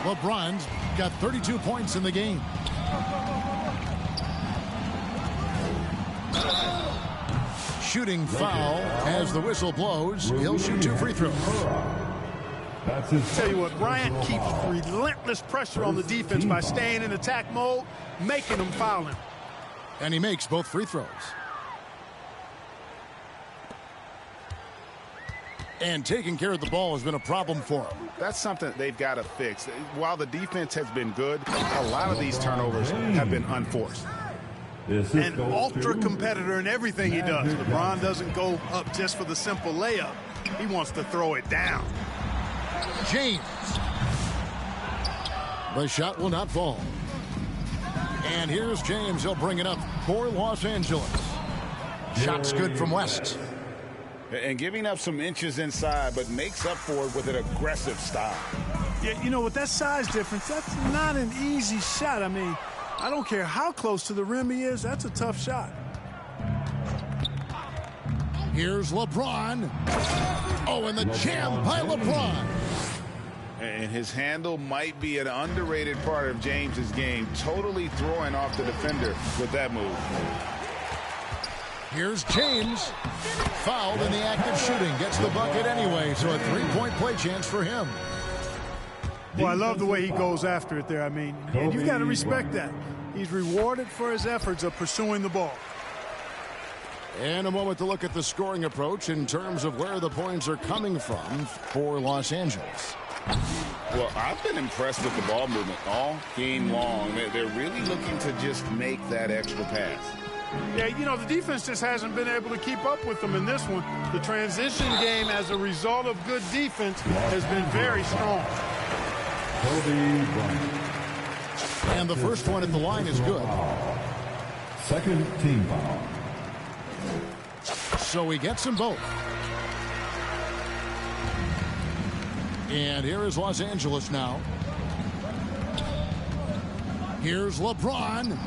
LeBron's got 32 points in the game. Shooting foul as the whistle blows. He'll shoot 2 free throws. That's his. Tell you what, Bryant keeps relentless pressure on the defense by staying in attack mode, making them foul him. And he makes both free throws. And taking care of the ball has been a problem for him. That's something they've got to fix. While the defense has been good, a lot of these turnovers have been unforced. An ultra competitor in everything he does. LeBron doesn't go up just for the simple layup. He wants to throw it down. James. The shot will not fall. And here's James. He'll bring it up for Los Angeles. Shot's good from West. And giving up some inches inside, but makes up for it with an aggressive style. Yeah, you know, with that size difference, that's not an easy shot. I mean, I don't care how close to the rim he is. That's a tough shot. Here's LeBron. Oh, and the jam by LeBron. And his handle might be an underrated part of James's game, totally throwing off the defender with that move. Here's James. Fouled in the act of shooting. Gets the bucket anyway, so a 3-point play chance for him. Well, I love the way he goes after it there. I mean, and you've got to respect that. He's rewarded for his efforts of pursuing the ball. And a moment to look at the scoring approach in terms of where the points are coming from for Los Angeles. Well, I've been impressed with the ball movement all game long. They're really looking to just make that extra pass. Yeah, you know, the defense just hasn't been able to keep up with them in this one. The transition game, as a result of good defense, has been very strong. Kobe Bryant. And the first one at the line is good. Second team foul. So he gets them both. And here is Los Angeles now. Here's LeBron.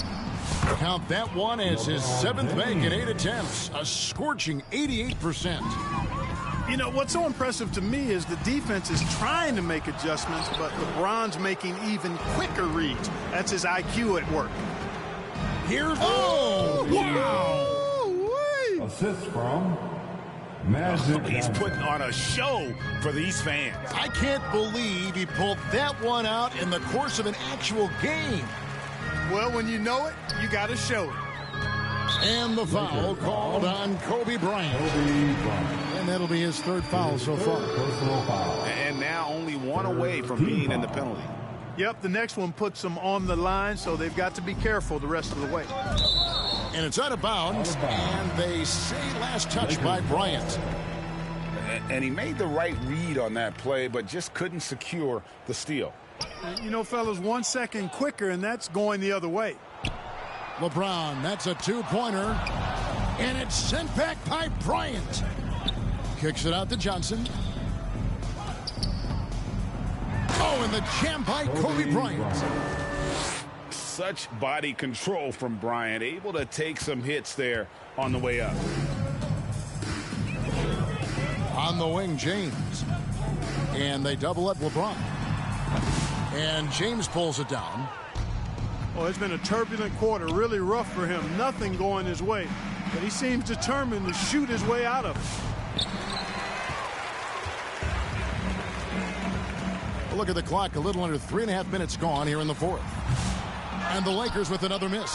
Count that one as his 7th make in 8 attempts. A scorching 88%. You know, what's so impressive to me is the defense is trying to make adjustments, but LeBron's making even quicker reads. That's his IQ at work. Here's... Oh! Wow! Assist from Magic. He's putting on a show for these fans. I can't believe he pulled that one out in the course of an actual game. Well, when you know it, you got to show it. And the foul called on Kobe Bryant. And that'll be his 3rd foul so far. Personal foul. And now only one away from being in the penalty. Yep, the next one puts them on the line, so they've got to be careful the rest of the way. And it's out of bounds, and they say last touch by Bryant. And he made the right read on that play, but just couldn't secure the steal. You know, fellas, 1 second quicker, and that's going the other way. LeBron, that's a 2-pointer. And it's sent back by Bryant. Kicks it out to Johnson. Oh, and the jam by Kobe Bryant. Such body control from Bryant, able to take some hits there on the way up. On the wing, James. And they double up LeBron. And James pulls it down. Oh, it's been a turbulent quarter, really rough for him. Nothing going his way. But he seems determined to shoot his way out of it. A look at the clock, a little under 3.5 minutes gone here in the 4th. And the Lakers with another miss.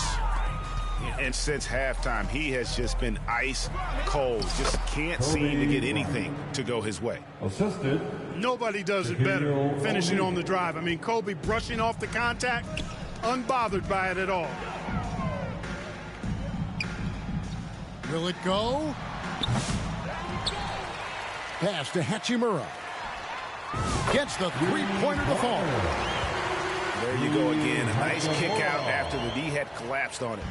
And since halftime, he has just been ice cold. Just can't seem to get anything to go his way. Assisted. Nobody does it better, finishing on the drive. I mean, Kobe brushing off the contact, unbothered by it at all. Will it go? Pass to Hachimura. Gets the three-pointer to fall. There you go again. A nice kick out after the D had collapsed on it.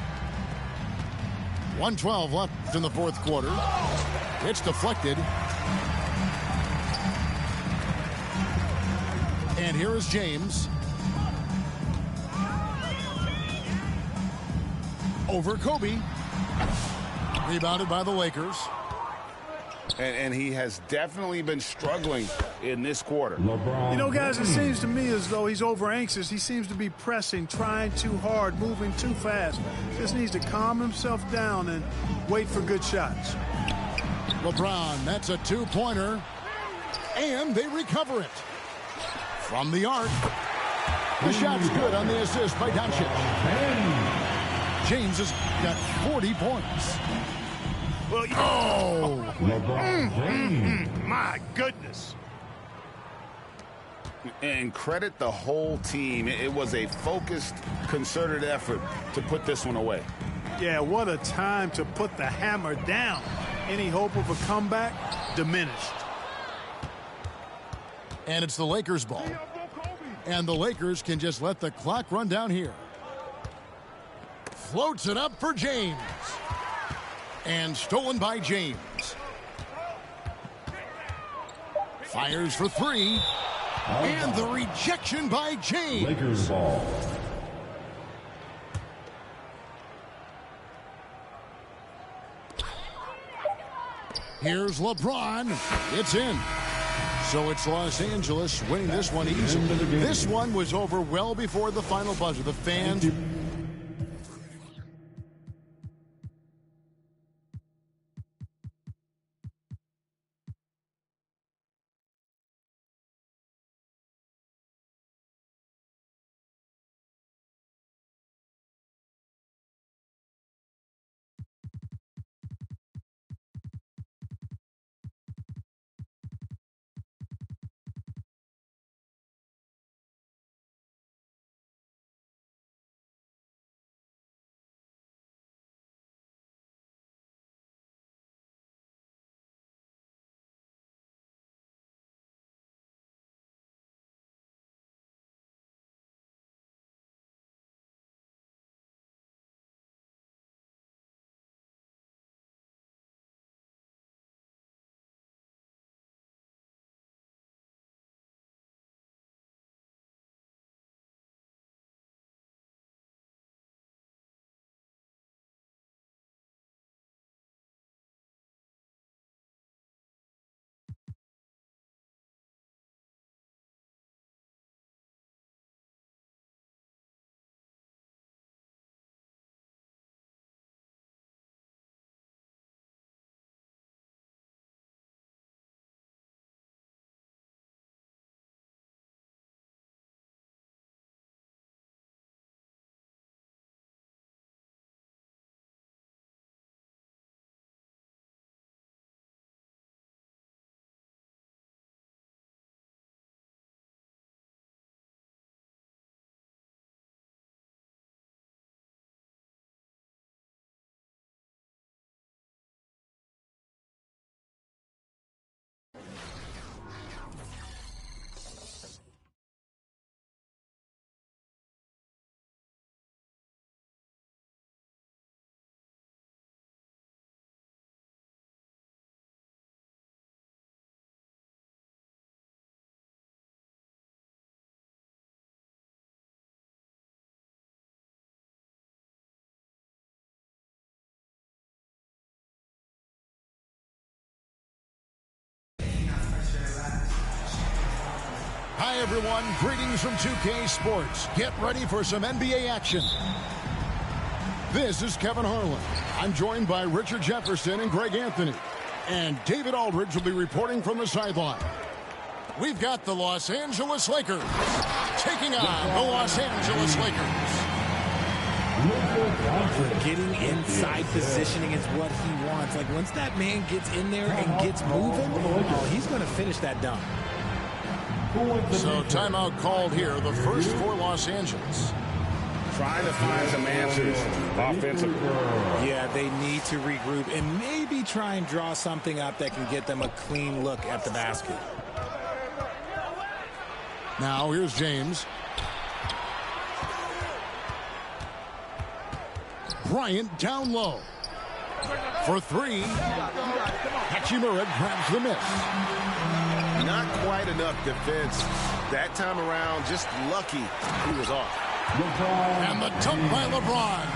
1:12 left in the fourth quarter. It's deflected. And here is James. Over Kobe. Rebounded by the Lakers. And he has definitely been struggling in this quarter. You know, guys, it seems to me as though he's over anxious. He seems to be pressing, trying too hard, moving too fast. Just needs to calm himself down and wait for good shots. LeBron, that's a two-pointer. And they recover it. From the arc. The shot's good on the assist by Doncic. James has got 40 points. Well, my goodness. And credit the whole team. It was a focused, concerted effort to put this one away. Yeah, what a time to put the hammer down. Any hope of a comeback diminished. And it's the Lakers' ball. And the Lakers can just let the clock run down here. Floats it up for James. And stolen by James. Fires for three. And the rejection by James. Lakers ball. Here's LeBron. It's in. So it's Los Angeles winning this one easily. This one was over well before the final buzzer. The fans... Hi, everyone. Greetings from 2K Sports. Get ready for some NBA action. This is Kevin Harlan. I'm joined by Richard Jefferson and Greg Anthony. And David Aldridge will be reporting from the sideline. We've got the Los Angeles Lakers taking on the Los Angeles Lakers. For getting inside positioning is what he wants. Like, once that man gets in there and gets moving, oh, he's going to finish that dunk. So timeout called here, the first for Los Angeles. Trying to find some answers offensively. Yeah, they need to regroup and maybe try and draw something up that can get them a clean look at the basket. Now here's James. Bryant down low. For three. Hachimura grabs the miss. Not quite enough defense that time around. Just lucky he was off. And the dunk by LeBron.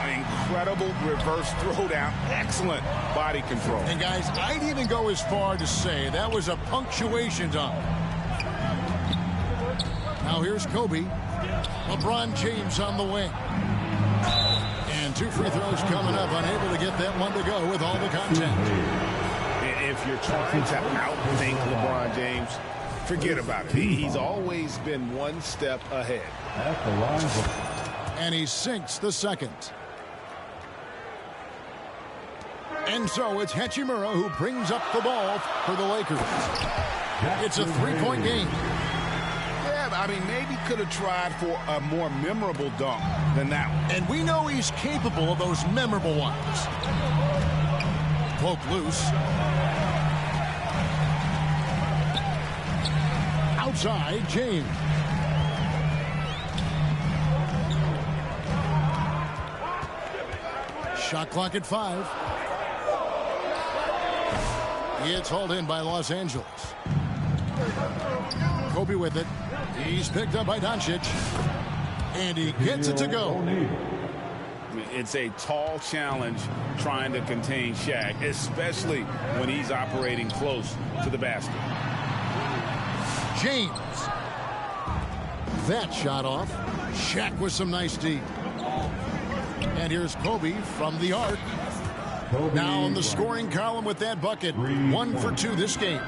An incredible reverse throwdown. Excellent body control. And guys, I'd even go as far to say that was a punctuation dunk. Now here's Kobe. LeBron James on the wing. And two free throws coming up. Unable to get that one to go with all the contact. If you're trying to outthink LeBron James, forget about it. He's always been one step ahead. And he sinks the second. And so it's Hachimura who brings up the ball for the Lakers. It's a three-point game. Yeah, I mean, maybe could have tried for a more memorable dunk than that one. And we know he's capable of those memorable ones. Poke loose. Outside, James. Shot clock at 5. It's hauled in by Los Angeles. Kobe with it. He's picked up by Doncic. And he gets it to go. It's a tall challenge trying to contain Shaq, especially when he's operating close to the basket. James. That shot off. Shaq with some nice D. And here's Kobe from the arc. Now in the scoring column with that bucket. 1 for 2 this game.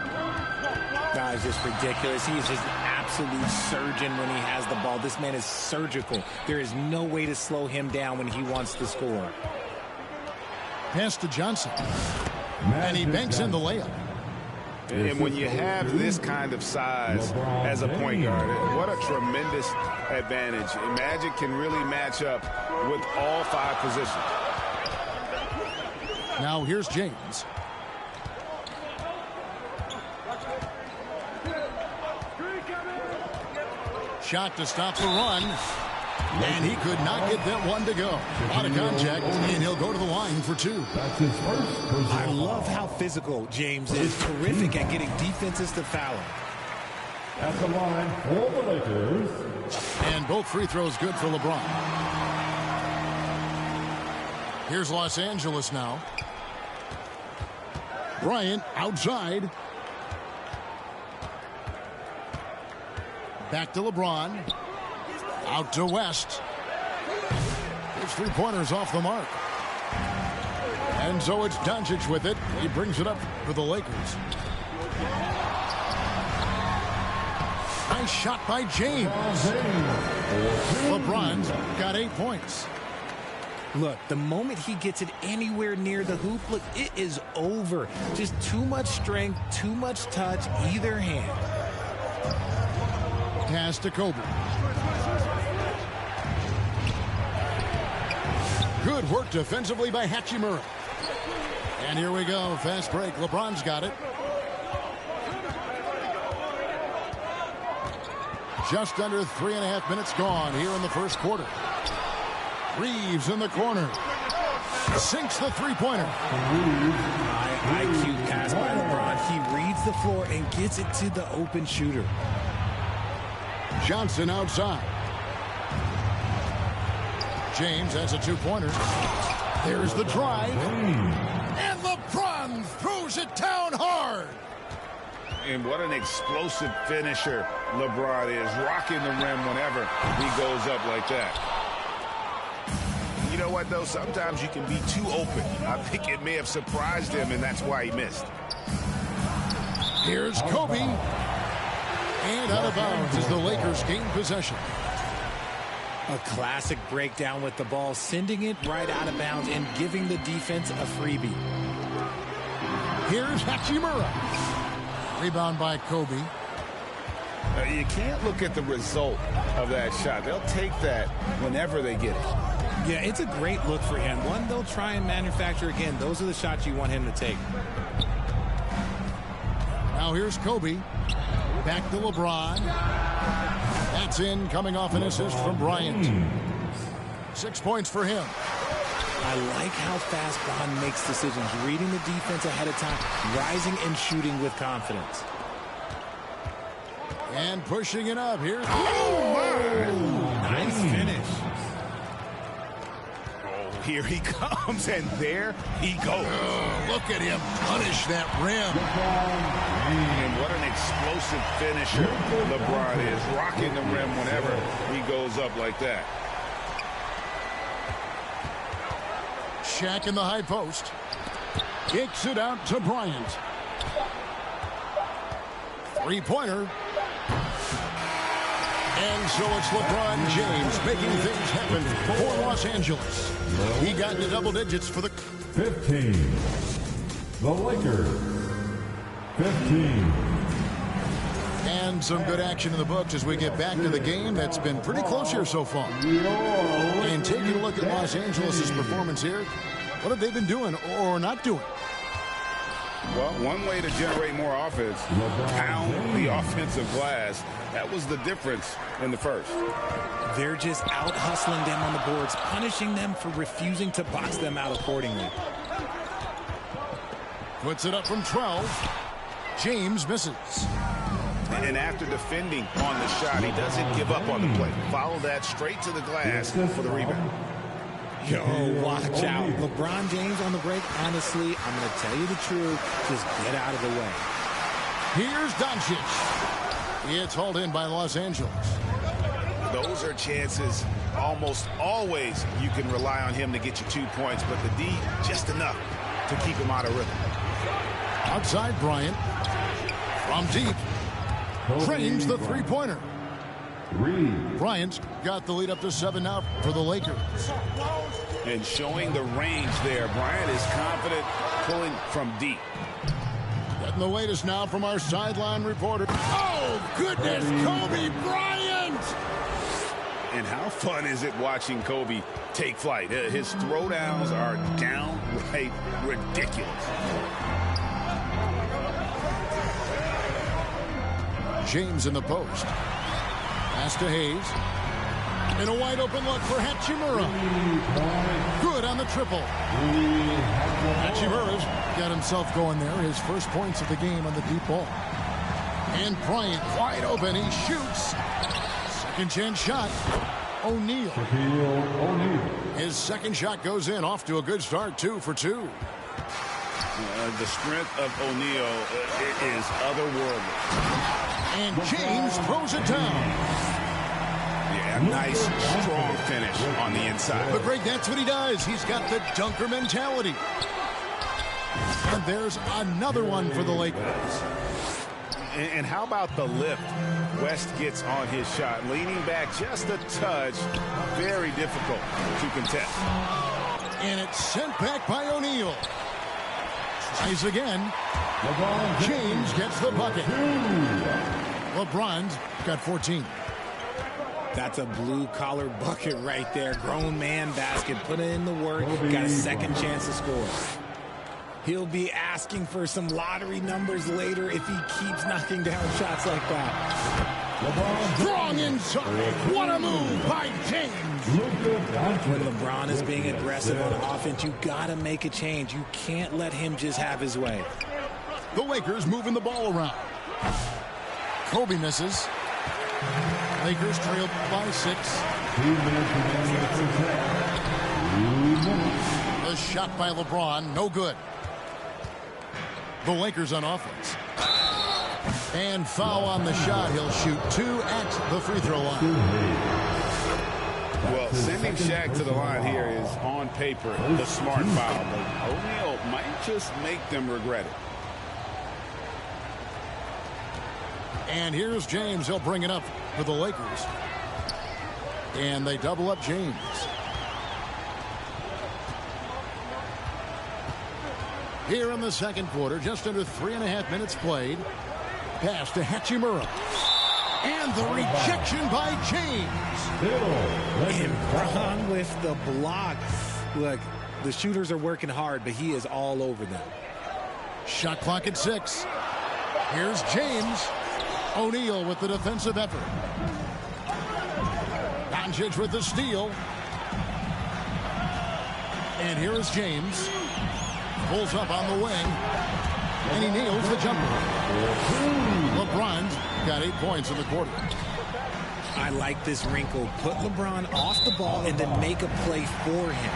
Guys, just ridiculous. He is just an absolute surgeon when he has the ball. This man is surgical. There is no way to slow him down when he wants to score. Pass to Johnson. And he banks in the layup. And when you have this kind of size as a point guard, what a tremendous advantage. Magic can really match up with all 5 positions. Now here's James. Shot to stop the run. And he could not get that one to go. Out of contact, and he'll go to the line for 2. That's his first. I love how physical James is. Terrific at getting defenses to foul him. At the line for the Lakers. And both free throws good for LeBron. Here's Los Angeles now. Bryant outside. Back to LeBron. Out to West. His three-pointers off the mark. And so it's Doncic with it. He brings it up for the Lakers. Nice shot by James. LeBron's got 8 points. Look, the moment he gets it anywhere near the hoop, look, it is over. Just too much strength, too much touch, either hand. Pass to Kobe. Good work defensively by Hachimura. And here we go. Fast break. LeBron's got it. Just under 3.5 minutes gone here in the first quarter. Reeves in the corner. Sinks the three-pointer. IQ pass by LeBron. He reads the floor and gets it to the open shooter. Johnson outside. James has a 2-pointer. There's the drive. And LeBron throws it down hard. And what an explosive finisher LeBron is. Rocking the rim whenever he goes up like that. You know what, though? Sometimes you can be too open. I think it may have surprised him, and that's why he missed. Here's Kobe. And out of bounds as the Lakers gain possession. A classic breakdown with the ball, sending it right out of bounds and giving the defense a freebie. Here's Hachimura. Rebound by Kobe. You can't look at the result of that shot. They'll take that whenever they get it. Yeah, it's a great look for him. One they'll try and manufacture again. Those are the shots you want him to take. Now here's Kobe. Back to LeBron. That's in, coming off an assist from Bryant. 6 points for him. I like how fast Bron makes decisions, reading the defense ahead of time, rising and shooting with confidence. And pushing it up. Here's... Nice finish. Here he comes, and there he goes. Oh, look at him punish that rim. And what an explosive finisher LeBron is, rocking the rim whenever he goes up like that. Shaq in the high post. Kicks it out to Bryant. Three-pointer. And so it's LeBron James making things happen for Los Angeles. He got into double digits for the... 15. The Lakers. 15. And some good action in the books as we get back to the game that's been pretty close here so far. And taking a look at Los Angeles' performance here, what have they been doing or not doing? Well, one way to generate more offense, pound the offensive glass. That was the difference in the first. They're just out hustling them on the boards, punishing them for refusing to box them out accordingly. Puts it up from 12. James misses. And after defending on the shot, he doesn't give up on the play. Follow that straight to the glass for the rebound. Yo, watch out. LeBron James on the break. Honestly, I'm going to tell you the truth. Just get out of the way. Here's Doncic. It's hauled in by Los Angeles. Those are chances almost always you can rely on him to get you 2 points, but the D just enough to keep him out of rhythm. Outside Bryant. From deep. Trains the three-pointer. Bryant's got the lead up to 7 now for the Lakers. And showing the range there, Bryant is confident pulling from deep. Getting the latest now from our sideline reporter. Oh, goodness, Kobe Bryant! And how fun is it watching Kobe take flight? His throwdowns are downright ridiculous. James in the post. Pass to Hayes. And a wide open look for Hachimura. Good on the triple. Hachimura's got himself going there. His first points of the game on the deep ball. And Bryant wide open. He shoots. Second chance shot. O'Neal. His second shot goes in. Off to a good start. 2 for 2. The strength of O'Neal is otherworldly. And James throws it down. Yeah, nice, strong finish on the inside. But Greg, that's what he does. He's got the dunker mentality. And there's another one for the Lakers. And how about the lift West gets on his shot? Leaning back just a touch. Very difficult to contest. And it's sent back by O'Neal. Tries again. James gets the bucket. LeBron's got 14. That's a blue-collar bucket right there. Grown man basket. Put in the work. Got a second chance to score. He'll be asking for some lottery numbers later if he keeps knocking down shots like that. Strong inside. What a move by James. When LeBron is being aggressive on offense, you got to make a change. You can't let him just have his way. The Lakers moving the ball around. Kobe misses. Lakers trail by 6. The shot by LeBron, no good. The Lakers on offense. And foul on the shot. He'll shoot 2 at the free throw line. Well, sending Shaq to the line here is on paper the smart foul, but O'Neal might just make them regret it. And here's James. He'll bring it up for the Lakers. And they double up James. Here in the second quarter, just under 3.5 minutes played. Pass to Hachimura. And the rejection by James. And Bron with the block. Look, the shooters are working hard, but he is all over them. Shot clock at 6. Here's James. O'Neal with the defensive effort. Doncic with the steal. And here is James. Pulls up on the wing. And he nails the jumper. LeBron's got 8 points in the quarter. I like this wrinkle. Put LeBron off the ball and then make a play for him.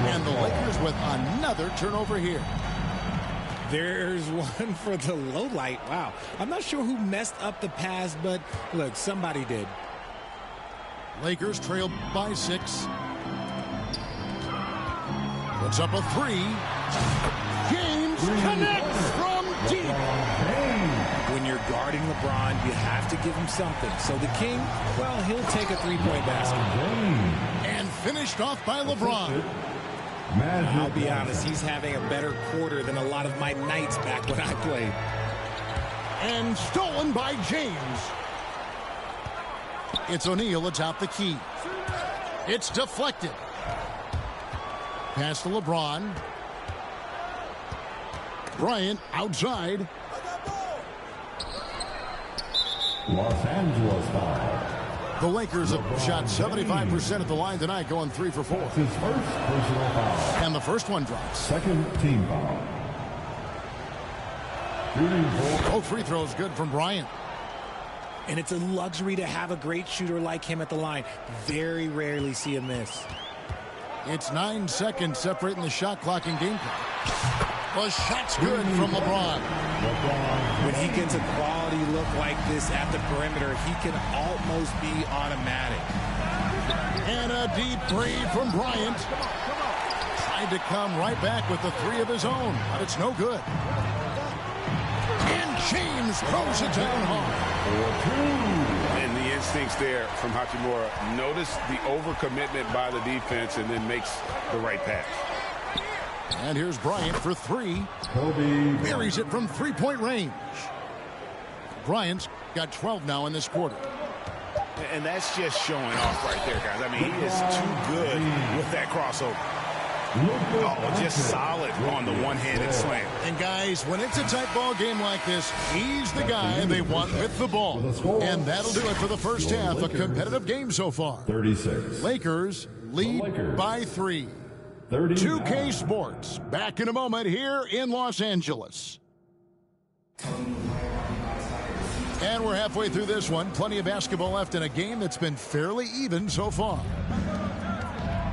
And the Lakers with another turnover here. There's one for the low light. Wow. I'm not sure who messed up the pass, but look, somebody did. Lakers trail by 6. Puts up a 3. James connects from deep. When you're guarding LeBron, you have to give him something. So the King, well, he'll take a 3-point basket. And finished off by LeBron. I'll be honest, he's having a better quarter than a lot of my nights back when I played. And stolen by James. It's O'Neal atop the key. It's deflected. Pass to LeBron. Bryant outside. Los Angeles foul. The Lakers have shot 75% at the line tonight, going 3 for 4. It's his first personal foul. And the first one drops. Second team foul. Both free throws good from Bryant. And it's a luxury to have a great shooter like him at the line. Very rarely see a miss. It's 9 seconds separating the shot clock and game clock. The shot's good from LeBron. When he gets a quality look like this at the perimeter, he can almost be automatic. And a deep 3 from Bryant. Tried to come right back with the 3 of his own, but it's no good. And James throws it down hard. And the instincts there from Hachimura. Notice the overcommitment by the defense and then makes the right pass. And here's Bryant for 3. Kobe Buries it from 3-point range. Bryant's got 12 now in this quarter. And that's just showing off right there, guys. I mean, he is too good with that crossover. Oh, just solid on the one-handed slam. And guys, when it's a tight ball game like this, he's the guy they want with the ball. And that'll do it for the first half. A competitive game so far. 36. Lakers lead by 3. 2K Sports back in a moment here in Los Angeles. And we're halfway through this one. Plenty of basketball left in a game that's been fairly even so far.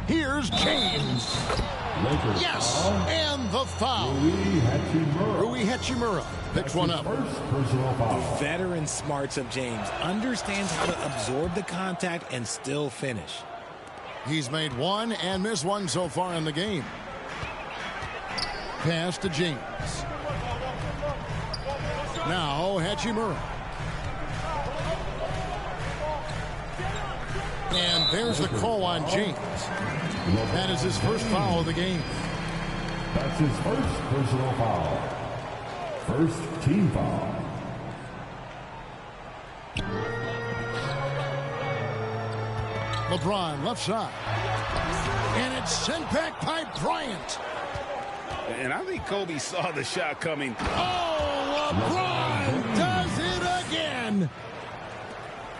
Here's James. Lakers Yes, foul. and the foul. Rui Hachimura picks one up. First personal foul. The veteran smarts of James understands how to absorb the contact and still finish. He's made 1 and missed 1 so far in the game. Pass to James. Now Hachimura. And there's the call on James. That is his first foul of the game. That's his first personal foul. First team foul. LeBron left side. And it's sent back by Bryant. And I think Kobe saw the shot coming. Oh, LeBron does it again.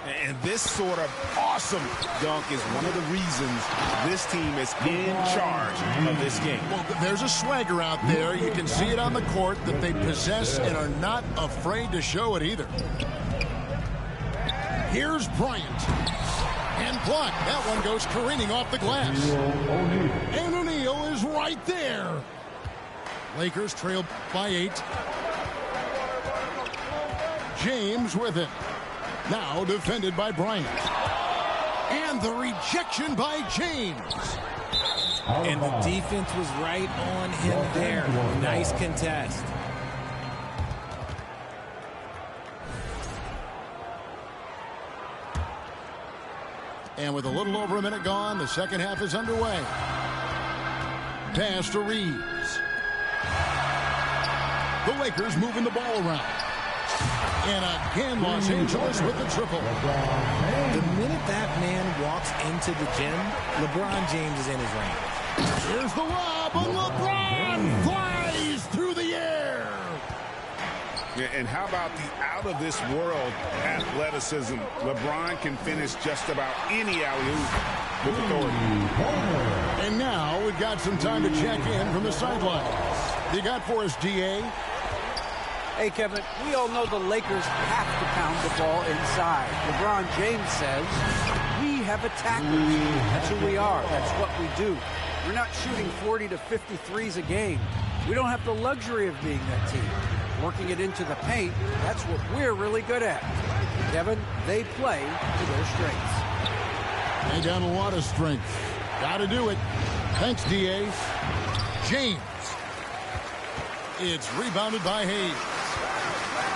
And this sort of awesome dunk is one of the reasons this team is in charge of this game. Well, there's a swagger out there. You can see it on the court that they possess and are not afraid to show it either. Here's Bryant. And blocked. That one goes careening off the glass. And O'Neal is right there. Lakers trail by 8. James with it. Now defended by Bryant. And the rejection by James. And the defense was right on him there. Nice contest. And with a little over a minute gone, the second half is underway. Pass to Reeves. The Lakers moving the ball around. And again, Los Angeles with the triple. The minute that man walks into the gym, LeBron James is in his range. Here's the lob, and LeBron flies through the air. Yeah, and how about the out-of-this-world athleticism? LeBron can finish just about any alley-oop with authority. And now we've got some time to check in from the sidelines. You got for us, D.A.? Hey, Kevin, we all know the Lakers have to pound the ball inside. LeBron James says, we have attackers. That's who we are. That's what we do. We're not shooting 40 to 53s a game. We don't have the luxury of being that team. Working it into the paint, that's what we're really good at. Kevin, they play to their strengths. They got a lot of strength. Got to do it. Thanks, D.A. James. It's rebounded by Hayes.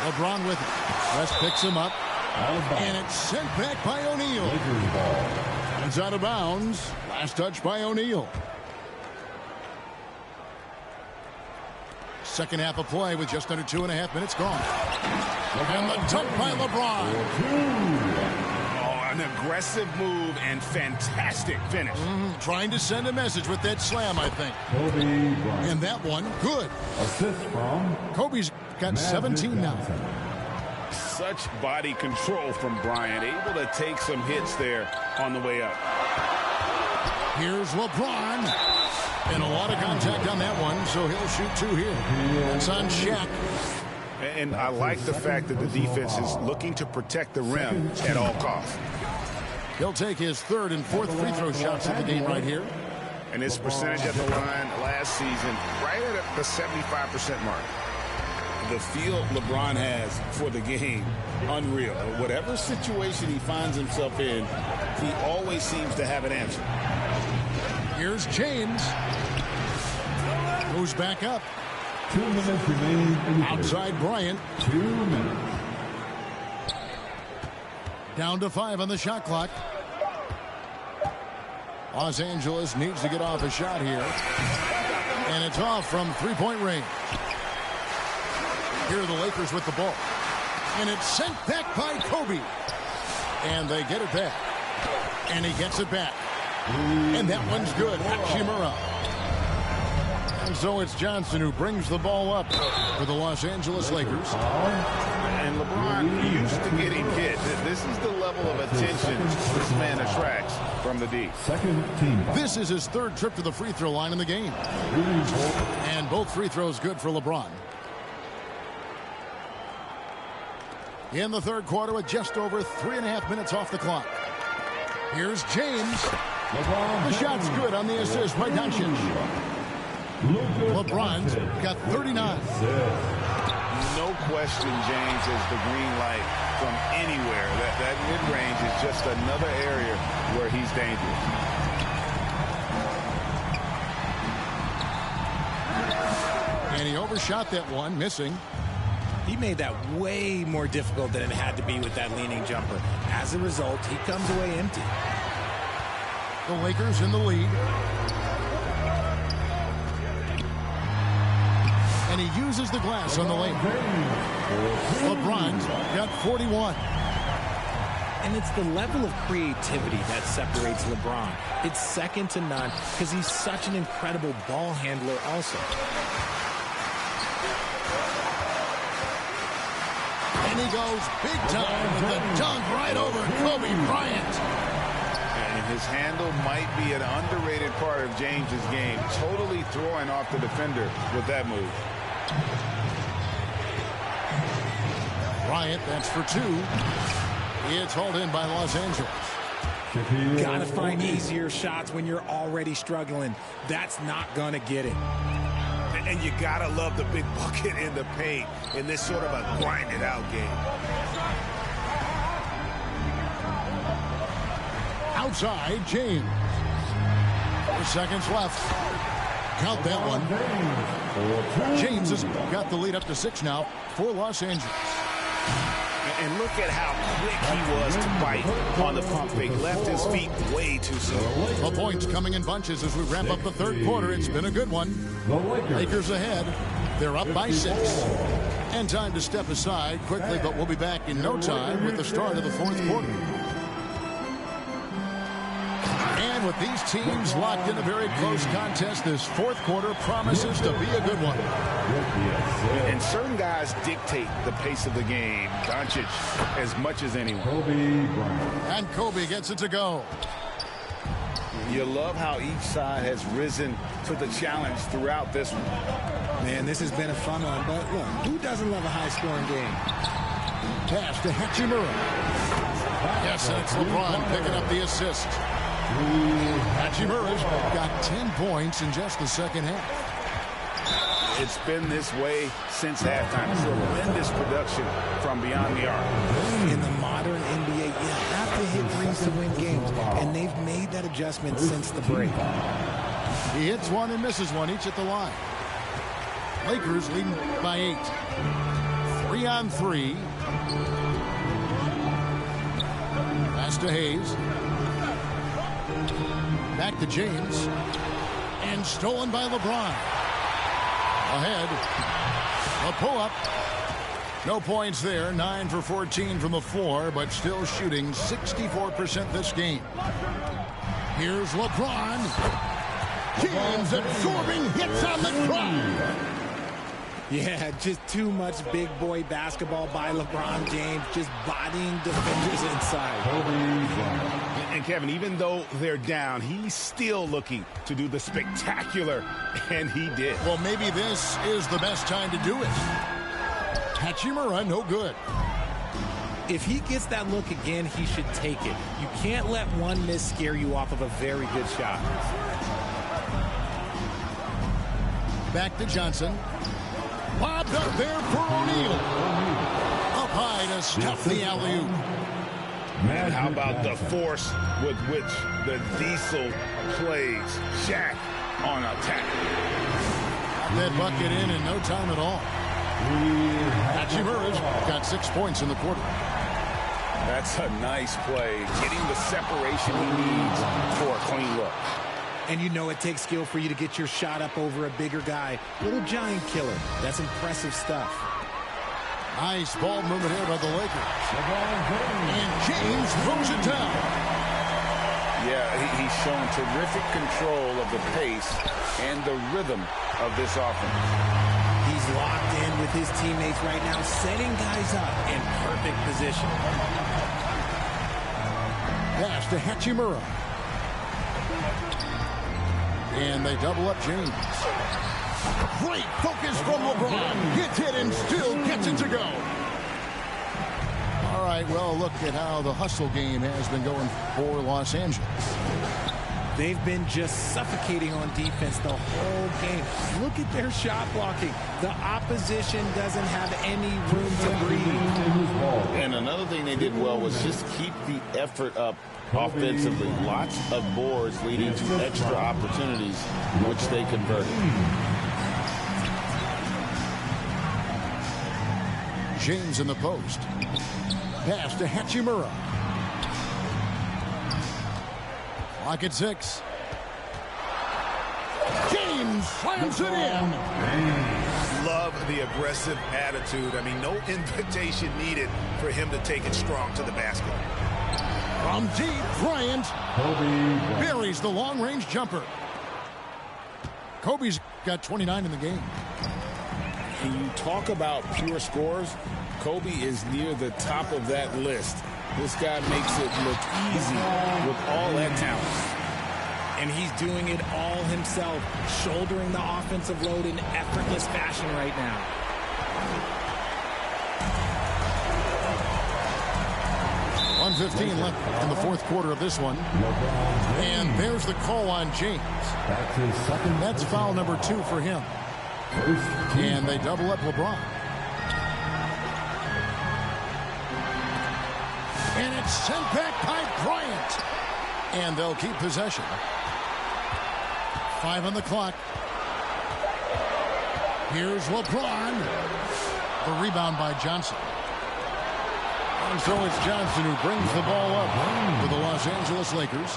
LeBron with it. West picks him up. And it's sent back by O'Neal. It's out of bounds. Last touch by O'Neal. Second half of play with just under 2.5 minutes gone. And the dunk by LeBron. Oh, an aggressive move and fantastic finish. Trying to send a message with that slam, I think. Kobe Bryant. And that one, good. Assist from Kobe's got 17 now. Such body control from Bryant, able to take some hits there on the way up. Here's LeBron. And a lot of contact on that one, so he'll shoot two here. It's on Shaq. And I like the fact that the defense is looking to protect the rim at all costs. He'll take his third and fourth free throw shots of the game right here. And his percentage at the line last season, right at the 75% mark. The feel LeBron has for the game, unreal. Whatever situation he finds himself in, he always seems to have an answer. Here's James. Goes back up. 2 minutes remaining in the Outside Bryant. 2 minutes. Down to 5 on the shot clock. Los Angeles needs to get off a shot here. And it's off from three-point range. Here are the Lakers with the ball. And it's sent back by Kobe. And they get it back. And he gets it back. And that one's good. Hachimura. And so it's Johnson who brings the ball up for the Los Angeles Lakers. And LeBron used to getting hit. This is the level of attention this man attracts from the D. Second team. This is his third trip to the free throw line in the game. And both free throws good for LeBron. In the third quarter with just over 3.5 minutes off the clock. Here's James. The shot's good on the assist by Doncic. LeBron's got 39. No question James has the green light from anywhere. That mid-range is just another area where he's dangerous. And he overshot that one, missing. He made that way more difficult than it had to be with that leaning jumper. As a result, he comes away empty. The Lakers in the lead. And he uses the glass on the lane. LeBron's got 41. And it's the level of creativity that separates LeBron. It's second to none because he's such an incredible ball handler also. And he goes big time with the dunk right over Kobe Bryant. And his handle might be an underrated part of James's game. Totally throwing off the defender with that move. Bryant, that's for two. It's hauled in by Los Angeles. Gotta find easier shots when you're already struggling. That's not gonna get it. And you gotta love the big bucket in the paint in this sort of a grinded out game. Outside, James. 4 seconds left. Count that one. James has got the lead up to 6 now for Los Angeles. And look at how quick he was to bite on the pump fake. Left his feet way too soon. The points coming in bunches as we wrap up the third quarter. It's been a good one. Lakers ahead. They're up by 6. And time to step aside quickly, but we'll be back in no time with the start of the fourth quarter. And with these teams locked in a very close contest, this fourth quarter promises to be a good one. And certain guys dictate the pace of the game. Doncic as much as anyone. And Kobe gets it to go. You love how each side has risen to the challenge throughout this one. Man, this has been a fun one, but look, who doesn't love a high-scoring game? Pass to Hachimura. Yes, and it's LeBron picking up the assist. Hachimura's got 10 points in just the second half. It's been this way since halftime. Tremendous production from beyond the arc. In the modern NBA, you have to hit threes to win games, and they've made that adjustment since the break. He hits one and misses one, each at the line. Lakers leading by 8. 3-on-3. Pass to Hayes. Back to James. And stolen by LeBron. Ahead. A pull-up. No points there. 9 for 14 from the floor, but still shooting 64% this game. Here's LeBron. James absorbing hits on the drive. Yeah, just too much big boy basketball by LeBron James, just bodying defenders inside. And Kevin, even though they're down, he's still looking to do the spectacular, and he did. Well, maybe this is the best time to do it. Hachimura, no good. If he gets that look again, he should take it. You can't let one miss scare you off of a very good shot. Back to Johnson. Lobbed up there for O'Neal. Up high to stuff the alley-oop. And how about the force with which the Diesel plays Shaq on attack? Got that bucket in no time at all. Hachimura's got 6 points in the quarter. That's a nice play. Getting the separation he needs for a clean look. And you know it takes skill for you to get your shot up over a bigger guy. Little giant killer. That's impressive stuff. Nice ball movement here by the Lakers. And James throws it down. Yeah, he's shown terrific control of the pace and the rhythm of this offense. He's locked in with his teammates right now, setting guys up in perfect position. Pass to Hachimura. And they double up James. Great focus from LeBron. Gets it and still gets it to go. All right, well, look at how the hustle game has been going for Los Angeles. They've been just suffocating on defense the whole game. Look at their shot blocking. The opposition doesn't have any room to breathe. And another thing they did well was just keep the effort up offensively. Lots of boards leading to extra opportunities, which they converted. James in the post. Pass to Hachimura. Clock at 6. James slams it in. Love the aggressive attitude. I mean, no invitation needed for him to take it strong to the basket. From deep, Bryant buries the long-range jumper. Kobe's got 29 in the game. When you talk about pure scores, Kobe is near the top of that list. This guy makes it look easy with all that talent. And he's doing it all himself, shouldering the offensive load in effortless fashion right now. .115 left in the fourth quarter of this one. And there's the call on James. That's foul number 2 for him. And they double up LeBron. And it's sent back by Bryant. And they'll keep possession. 5 on the clock. Here's LeBron. The rebound by Johnson. And so it's Johnson who brings the ball up for the Los Angeles Lakers.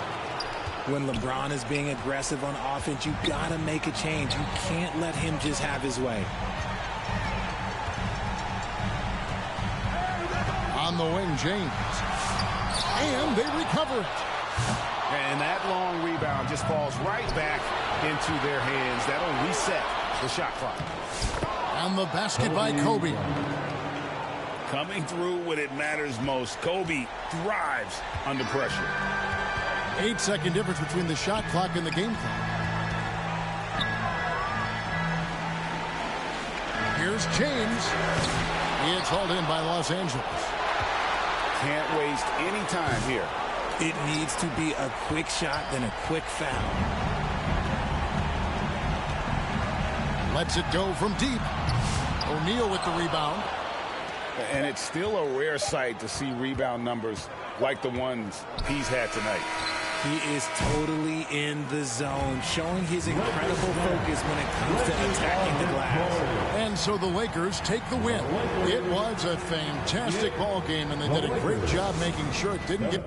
When LeBron is being aggressive on offense, you got to make a change. You can't let him just have his way. On the wing, James. And they recover it. And that long rebound just falls right back into their hands. That'll reset the shot clock. And the basket by Kobe. Coming through when it matters most. Kobe thrives under pressure. 8-second difference between the shot clock and the game clock. Here's James. It's hauled in by Los Angeles. Can't waste any time here. It needs to be a quick shot, then a quick foul. Lets it go from deep. O'Neal with the rebound. And it's still a rare sight to see rebound numbers like the ones he's had tonight. He is totally in the zone, showing his incredible focus when it comes to attacking the glass. And so the Lakers take the win. It was a fantastic ball game, and they did a great job making sure it didn't get...